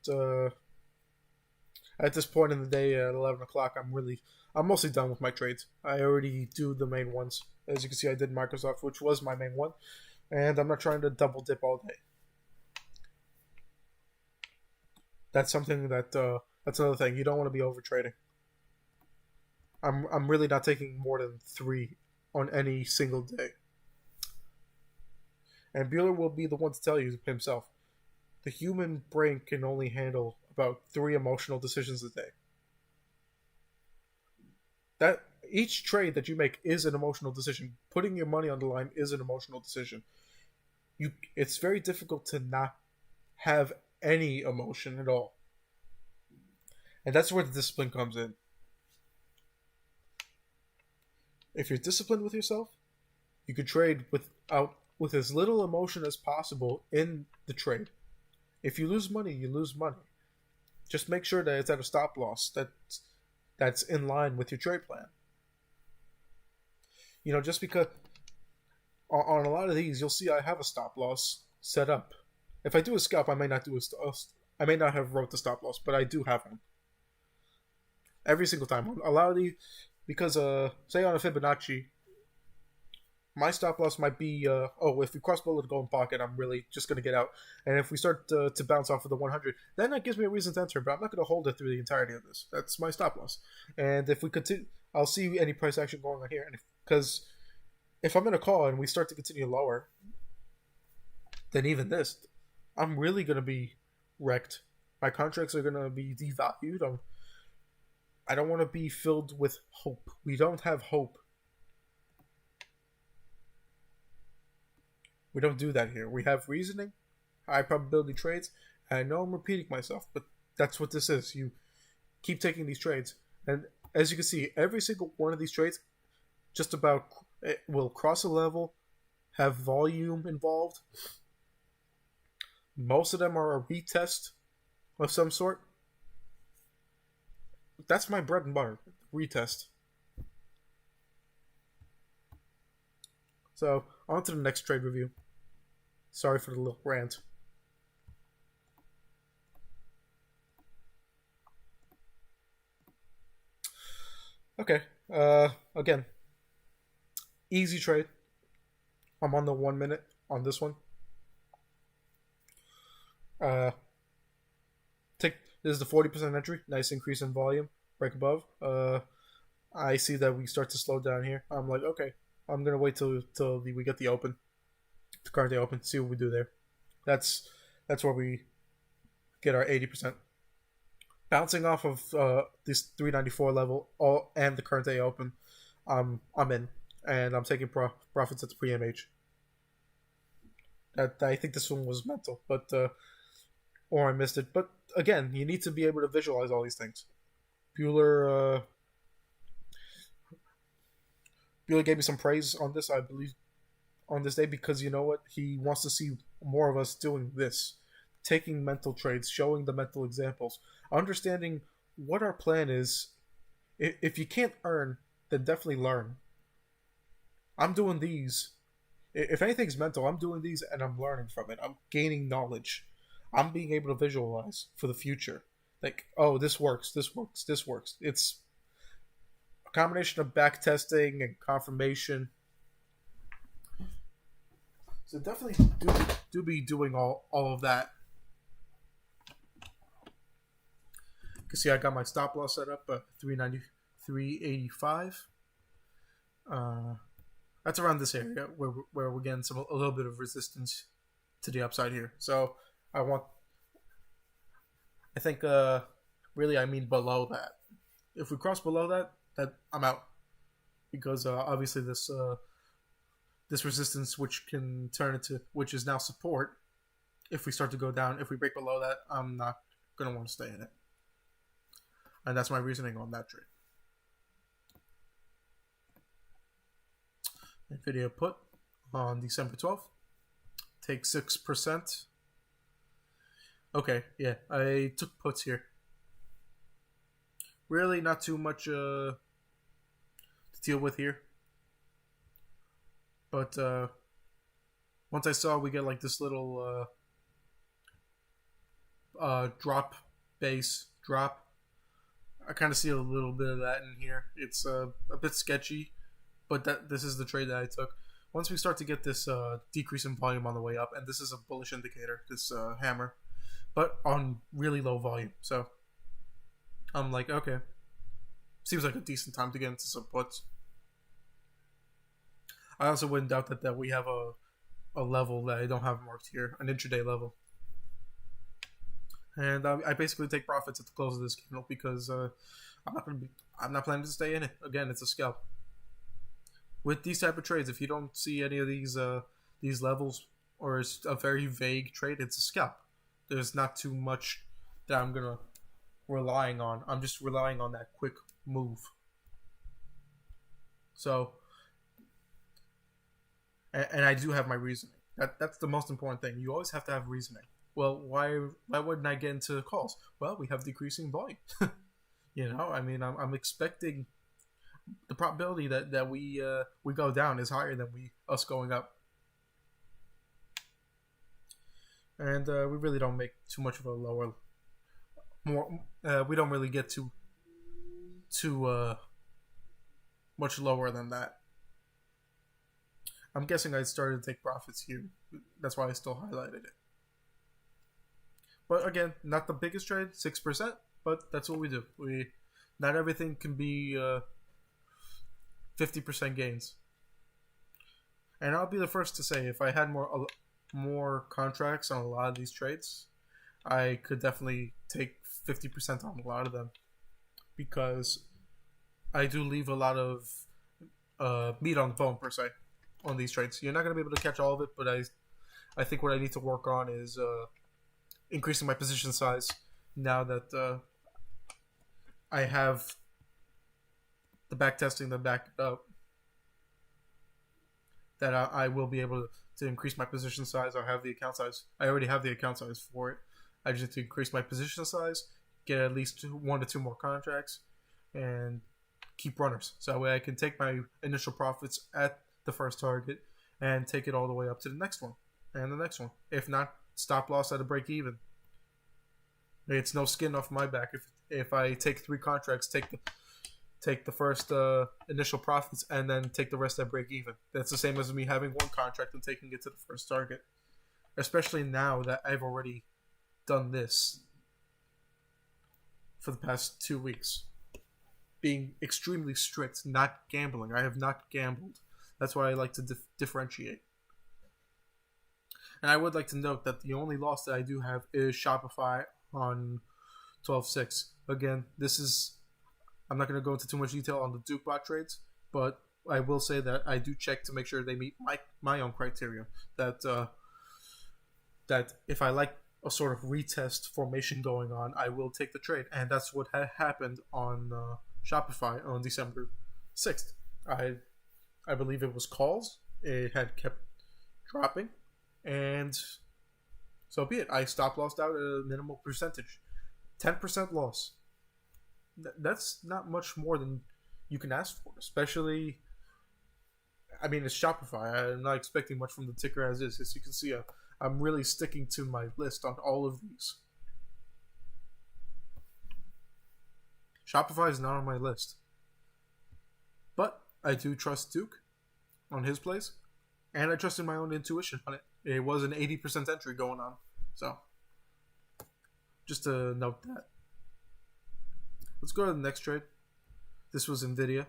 at this point in the day at 11 o'clock, I'm mostly done with my trades. I already do the main ones. As you can see, I did Microsoft, which was my main one. And I'm not trying to double dip all day. That's something that's another thing. You don't want to be over trading. I'm really not taking more than 3 on any single day. And Bueller will be the one to tell you himself. The human brain can only handle about 3 emotional decisions a day. That each trade that you make is an emotional decision. Putting your money on the line is an emotional decision. It's very difficult to not have any emotion at all. And that's where the discipline comes in. If you're disciplined with yourself, you can trade with as little emotion as possible in the trade. If you lose money, you lose money. Just make sure that it's at a stop loss that's in line with your trade plan. Just because on a lot of these, you'll see I have a stop loss set up. If I do a scalp, I may not have wrote the stop loss, but I do have one. Every single time. A lot of these, because say on a Fibonacci, my stop loss might be, if we cross below the golden pocket, I'm really just going to get out. And if we start to bounce off of the 100, then that gives me a reason to enter, but I'm not going to hold it through the entirety of this. That's my stop loss. And if we continue, I'll see any price action going on here. Because if I'm in a call and we start to continue lower, then even this, I'm really going to be wrecked. My contracts are going to be devalued. I don't want to be filled with hope. We don't have hope. We don't do that here. We have reasoning, high probability trades, and I know I'm repeating myself, but that's what this is. You keep taking these trades, and as you can see, every single one of these trades just about will cross a level, have volume involved. Most of them are a retest of some sort. That's my bread and butter, retest. So, on to the next trade review. Sorry for the little rant. Okay, again, easy trade. I'm on the 1 minute on this one. This is the 40% entry. Nice increase in volume. Break above. I see that we start to slow down here. I'm like, okay, I'm gonna wait till we get the open, the current day open. See what we do there. That's where we get our 80%. Bouncing off of this 394 level and the current day open, I'm in, and I'm taking profits at the pre-MH. I think this one was mental, but or I missed it. But again, you need to be able to visualize all these things. Bueller gave me some praise on this, I believe, on this day, because you know what? He wants to see more of us doing this. Taking mental trades, showing the mental examples, understanding what our plan is. If you can't earn, then definitely learn. I'm doing these. If anything's mental, I'm doing these and I'm learning from it. I'm gaining knowledge. I'm being able to visualize for the future. Like, oh, this works, this works, this works. It's a combination of back testing and confirmation. So definitely do be doing all of that. You can see I got my stop loss set up at 385. That's around this area where we're getting a little bit of resistance to the upside here. So I think Really, I mean below that. If we cross below that, I'm out, because obviously this resistance, which can turn into, which is now support, if we start to go down, if we break below that, I'm not gonna want to stay in it, and that's my reasoning on that trade. Nvidia put on December 12th, take 6%. Okay, yeah, I took puts here. Really not too much to deal with here. But once I saw we get like this little drop, base drop, I kind of see a little bit of that in here. It's a bit sketchy, but this is the trade that I took. Once we start to get this decrease in volume on the way up, and this is a bullish indicator, this hammer, but on really low volume. So I'm like, okay, seems like a decent time to get into some puts. I also wouldn't doubt that we have a level that I don't have marked here, an intraday level. And I basically take profits at the close of this candle because I'm not planning to stay in it. Again, it's a scalp. With these type of trades, if you don't see any of these levels, or it's a very vague trade, it's a scalp. There's not too much that I'm gonna relying on. I'm just relying on that quick move. So, and I do have my reasoning. That's the most important thing. You always have to have reasoning. Well, why wouldn't I get into calls? Well, we have decreasing volume. You know, I mean, I'm expecting the probability that we go down is higher than us going up, and we really don't make too much of a lower. We don't really get too much lower than that. I'm guessing I started to take profits here. That's why I still highlighted it. But again, not the biggest trade, 6%, but that's what we do. Not everything can be 50% gains. And I'll be the first to say, if I had more contracts on a lot of these trades, I could definitely take 50% on a lot of them, because I do leave a lot of meat on the bone, per se, on these trades. You're not going to be able to catch all of it, but I think what I need to work on is increasing my position size now that I have the back testing to back it up. That I will be able to increase my position size. I have the account size. I already have the account size for it. I just need to increase my position size, get at least 1 to 2 more contracts, and keep runners. So that way I can take my initial profits at the first target and take it all the way up to the next one and the next one. If not, stop loss at a break even. It's no skin off my back if I take 3 contracts, take the first initial profits, and then take the rest at break even. That's the same as me having 1 contract and taking it to the first target. Especially now that I've already done this for the past 2 weeks. Being extremely strict, not gambling. I have not gambled. That's why I like to differentiate. And I would like to note that the only loss that I do have is Shopify on 12.6. Again, I'm not going to go into too much detail on the DukeBot trades, but I will say that I do check to make sure they meet my own criteria. That if I like a sort of retest formation going on, I will take the trade. And that's what happened on Shopify on December 6th. I believe it was calls. It had kept dropping, and so be it. I stop lossed out at a minimal percentage. 10% loss. That's not much more than you can ask for, especially, I mean, it's Shopify. I'm not expecting much from the ticker as is. As you can see, I'm really sticking to my list on all of these. Shopify is not on my list, but I do trust Duke on his plays, and I trusted my own intuition on it. It was an 80% entry going on, so just to note that. Let's go to the next trade. This was Nvidia.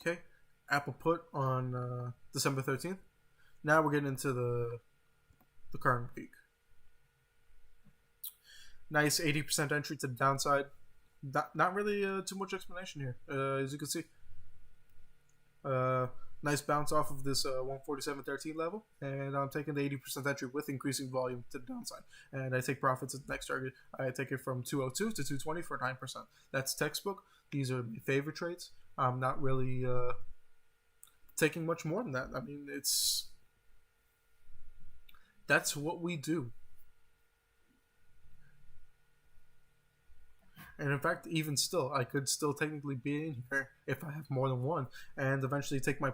Okay, Apple put on December 13th. Now we're getting into the current week. Nice 80% entry to the downside. Not really too much explanation here, as you can see. Nice bounce off of this 147.13 level, and I'm taking the 80% entry with increasing volume to the downside. And I take profits at the next target. I take it from 202 to 220 for 9%. That's textbook. These are my favorite trades. I'm not really taking much more than that. I mean, that's what we do. And in fact, even still, I could still technically be in here if I have more than one, and eventually take my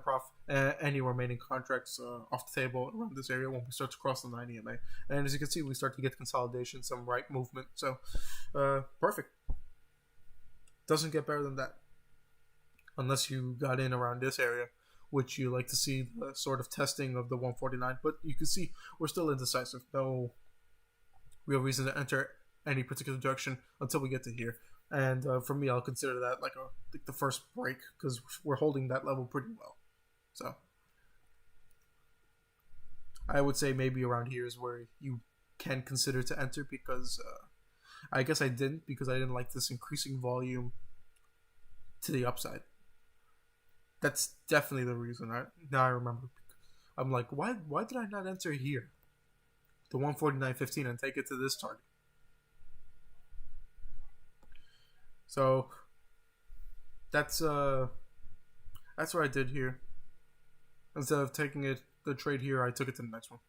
any remaining contracts off the table around this area when we start to cross the 9 EMA. And as you can see, we start to get consolidation, some right movement. So, perfect. Doesn't get better than that, unless you got in around this area, which you like to see the sort of testing of the 149. But you can see we're still indecisive. No real reason to enter any particular direction until we get to here. And for me, I'll consider that like the first break, because we're holding that level pretty well. So I would say maybe around here is where you can consider to enter, because I guess I didn't, because I didn't like this increasing volume to the upside. That's definitely the reason. Now I remember. I'm like, why did I not enter here, the 149.15, and take it to this target? So that's what I did here. Instead of taking the trade here, I took it to the next one.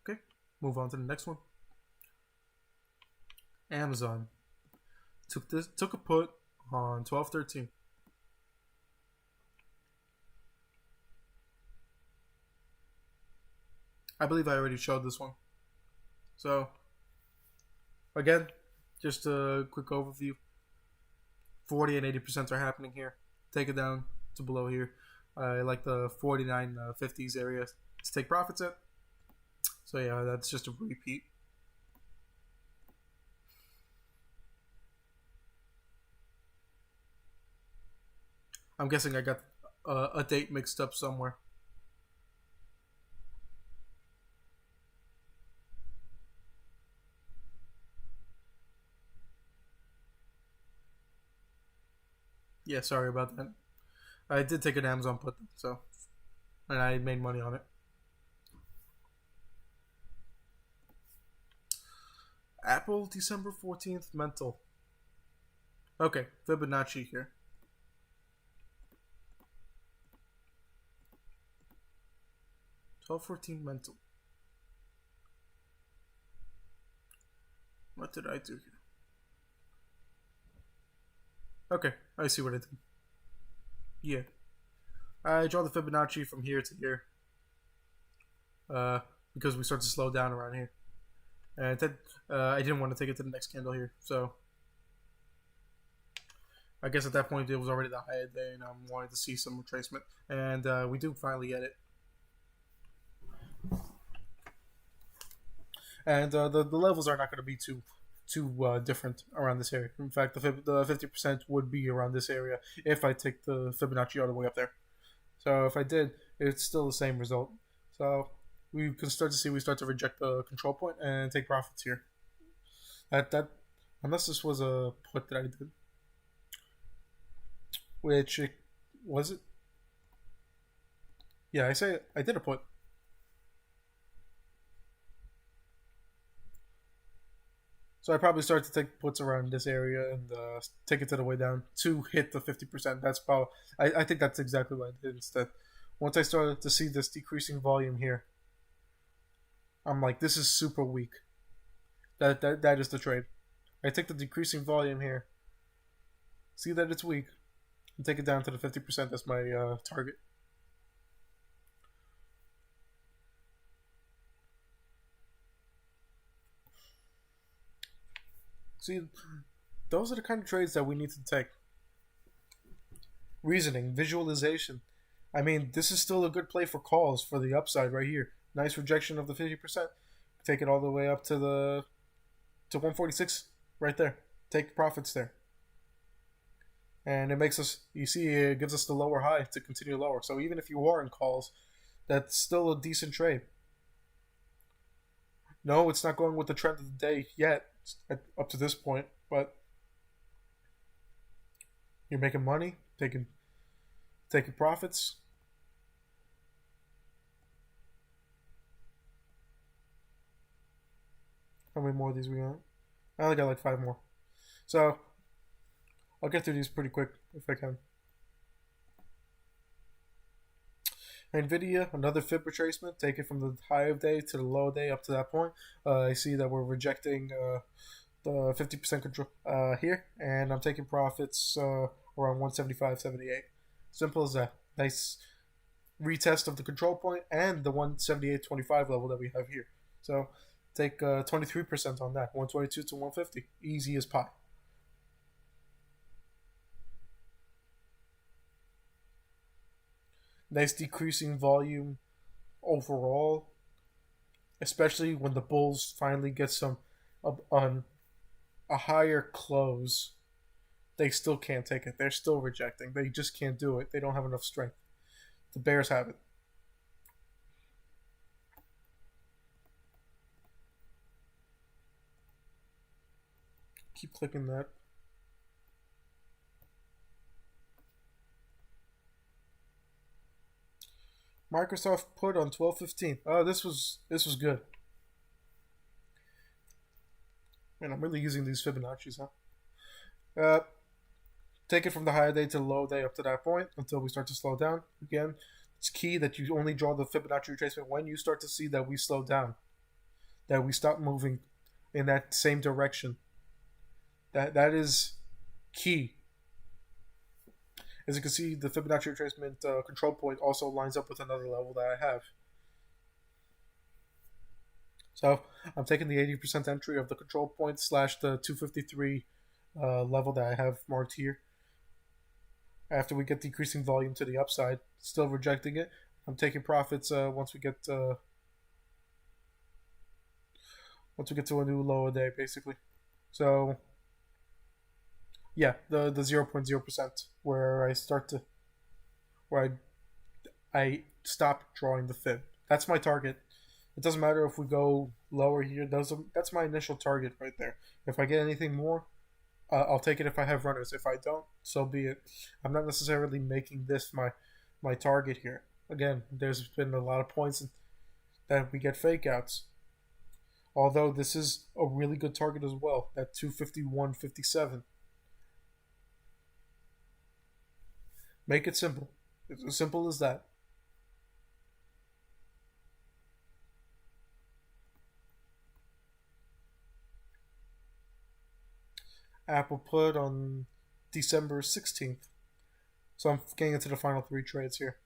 Okay, move on to the next one. Amazon took a put on 12.13. I believe I already showed this one. So, again, just a quick overview. 40 and 80% are happening here. Take it down to below here. I like the 49.50s area to take profits at. So yeah, that's just a repeat. I'm guessing I got a date mixed up somewhere. Yeah, sorry about that. I did take an Amazon put, so, and I made money on it. Apple, December 14th, mental. Okay, Fibonacci here. $12.14 mental. What did I do here? Okay, I see what I did. Yeah. I draw the Fibonacci from here to here. Because we start to slow down around here. And then, I didn't want to take it to the next candle here, so I guess at that point it was already the high of the day, and I'm wanting to see some retracement. And we do finally get it. And the levels are not going to be too different around this area. In fact, the 50% would be around this area if I take the Fibonacci all the way up there. So if I did, it's still the same result. So we can start to see we start to reject the control point and take profits here. That unless this was a put that I did, which was it? Yeah, I did a put. So I probably start to take puts around this area and take it to the way down to hit the 50%. That's probably, I think that's exactly what I did instead. Once I started to see this decreasing volume here, I'm like, this is super weak. That is the trade. I take the decreasing volume here, see that it's weak, and take it down to the 50%. That's my target. See, those are the kind of trades that we need to take. Reasoning, visualization. I mean, this is still a good play for calls for the upside right here. Nice rejection of the 50%. Take it all the way up to 146 right there. Take profits there. and it makes us. You see, it gives us the lower high to continue lower. So even if you are in calls, that's still a decent trade. No, it's not going with the trend of the day yet, up to this point, but you're making money, taking profits. How many more of these we got? I only got like 5 more. So I'll get through these pretty quick if I can. NVIDIA, another fib retracement, take it from the high of day to the low of day up to that point. I see that we're rejecting the 50% control here, and I'm taking profits around 175.78. Simple as that. Nice retest of the control point and the 178.25 level that we have here. So take 23% on that, 122 to 150. Easy as pie. Nice decreasing volume overall, especially when the Bulls finally get some on a higher close. They still can't take it. They're still rejecting. They just can't do it. They don't have enough strength. The Bears have it. Keep clicking that. Microsoft put on 12/15. Oh, this was good. Man, I'm really using these Fibonacci's, huh? Take it from the high day to the low day up to that point until we start to slow down. Again, it's key that you only draw the Fibonacci retracement when you start to see that we slow down, that we stop moving in that same direction. That is key. As you can see, the Fibonacci retracement control point also lines up with another level that I have. So I'm taking the 80% entry of the control point slash the 253 level that I have marked here. After we get decreasing volume to the upside, still rejecting it. I'm taking profits once we get to a new lower day, basically. So yeah, the 0.0% where I stop drawing the fib. That's my target. It doesn't matter if we go lower here. That's my initial target right there. If I get anything more, I'll take it if I have runners. If I don't, so be it. I'm not necessarily making this my target here. Again, there's been a lot of points that we get fake outs. Although this is a really good target as well, at 251.57. Make it simple. It's as simple as that. Apple put on December 16th. So I'm getting into the final 3 trades here.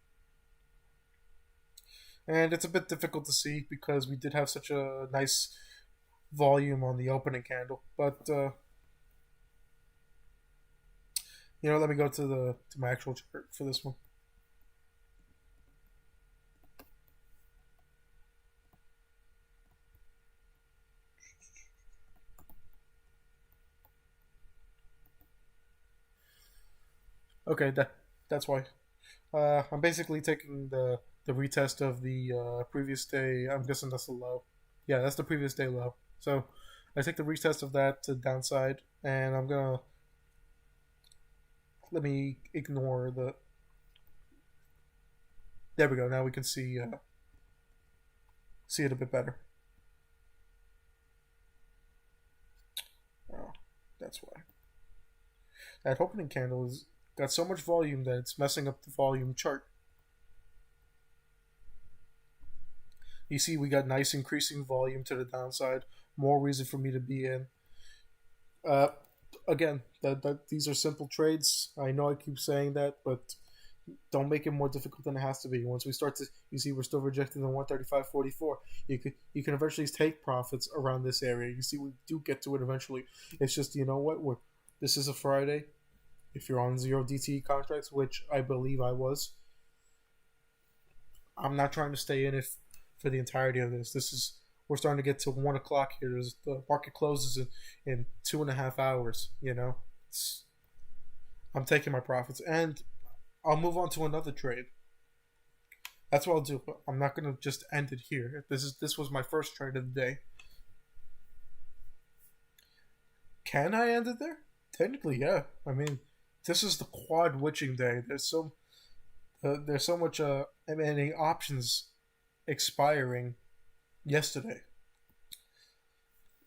And it's a bit difficult to see because we did have such a nice volume on the opening candle. But let me go to my actual chart for this one. Okay, that's why. I'm basically taking the retest of the previous day. I'm guessing that's the low. Yeah, that's the previous day low. So I take the retest of that to downside, and I'm gonna let me ignore the. There we go. Now we can see it a bit better. Oh, that's why. That opening candle has got so much volume that it's messing up the volume chart. You see, we got nice increasing volume to the downside. More reason for me to be in. Again, these are simple trades. I know I keep saying that, but don't make it more difficult than it has to be. Once we start to, you see, we're still rejecting the 135.44. You can eventually take profits around this area. You see, we do get to it eventually. It's just, you know what? This is a Friday. If you're on 0 DTE contracts, which I believe I was, I'm not trying to stay in it for the entirety of this. We're starting to get to 1 o'clock here. The market closes in 2.5 hours. I'm taking my profits, and I'll move on to another trade. That's what I'll do. I'm not gonna just end it here. This was my first trade of the day. Can I end it there? Technically, yeah. I mean, this is the quad witching day. There's so much emanating options expiring yesterday.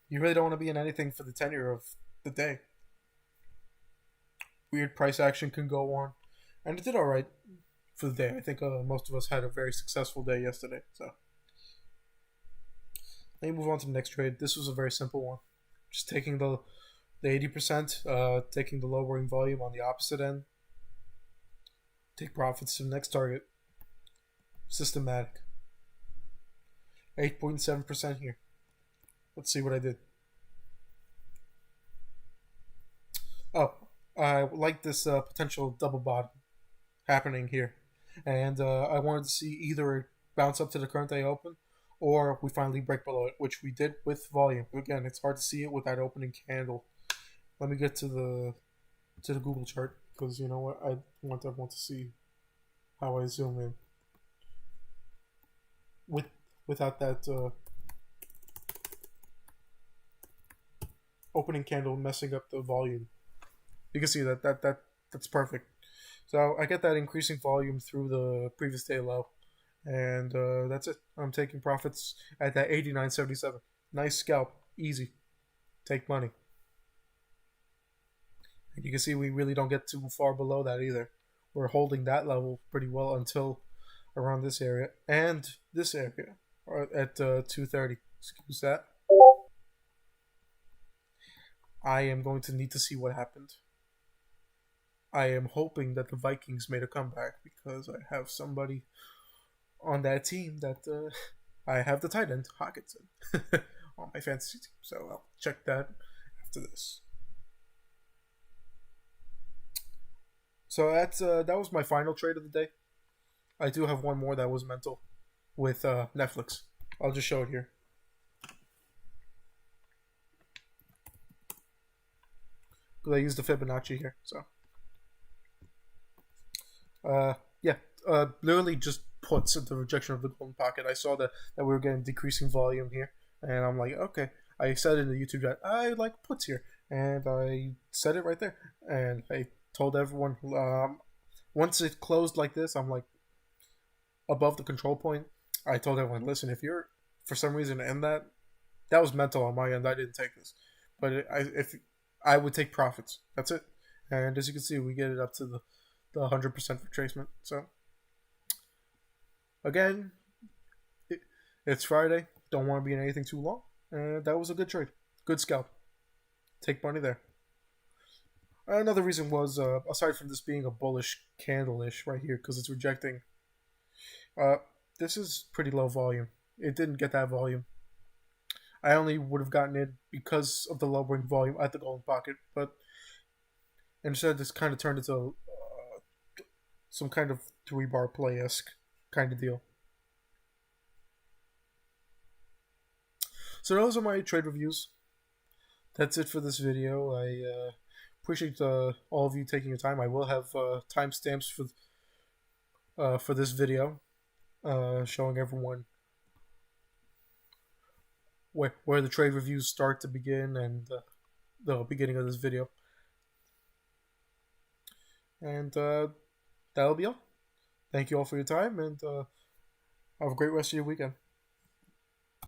You really don't want to be in anything for the tenure of the day. Weird price action can go on, and it did all right for the day. I think most of us had a very successful day yesterday. So let me move on to the next trade. This was a very simple one. Just taking the 80%, taking the lowering volume on the opposite end. Take profits to the next target. Systematic. 8.7% here. Let's see what I did. Oh, I like this potential double bottom happening here. And I wanted to see either bounce up to the current day open or we finally break below it, which we did with volume. Again, it's hard to see it with that opening candle. Let me get to the Google chart because you know what, I want everyone to see how I zoom in without that opening candle messing up the volume. You can see that's perfect. So I get that increasing volume through the previous day low, and that's it. I'm taking profits at that 89.77. Nice scalp, easy. Take money. And you can see we really don't get too far below that either. We're holding that level pretty well until around this area and this area at 230. Excuse that. I am going to need to see what happened. I am hoping that the Vikings made a comeback because I have somebody on that team that I have the tight end Hockenson on my fantasy team. So I'll check that after this. So that was my final trade of the day. I do have one more that was mental with Netflix. I'll just show it here. Because I used the Fibonacci here, so. Literally just puts at the rejection of the golden pocket. I saw that we were getting decreasing volume here, and I'm like, okay. I said in the YouTube chat, I like puts here, and I said it right there, and I told everyone. Once it closed like this, I'm like above the control point. I told everyone, listen, if you're for some reason in that was mental on my end. I didn't take this, but if I would take profits, that's it. And as you can see, we get it up to the 100% retracement. So again, it's Friday. Don't want to be in anything too long. And that was a good trade. Good scalp. Take money there. Another reason was, aside from this being a bullish candle-ish right here, because it's rejecting, this is pretty low volume. It didn't get that volume. I only would have gotten it because of the lowering volume at the golden pocket, but instead this kind of turned into some kind of 3-bar play-esque kind of deal. So those are my trade reviews. That's it for this video. I appreciate all of you taking your time. I will have timestamps for this video, showing everyone where the trade reviews start to begin and the beginning of this video. And that'll be all. Thank you all for your time, and have a great rest of your weekend.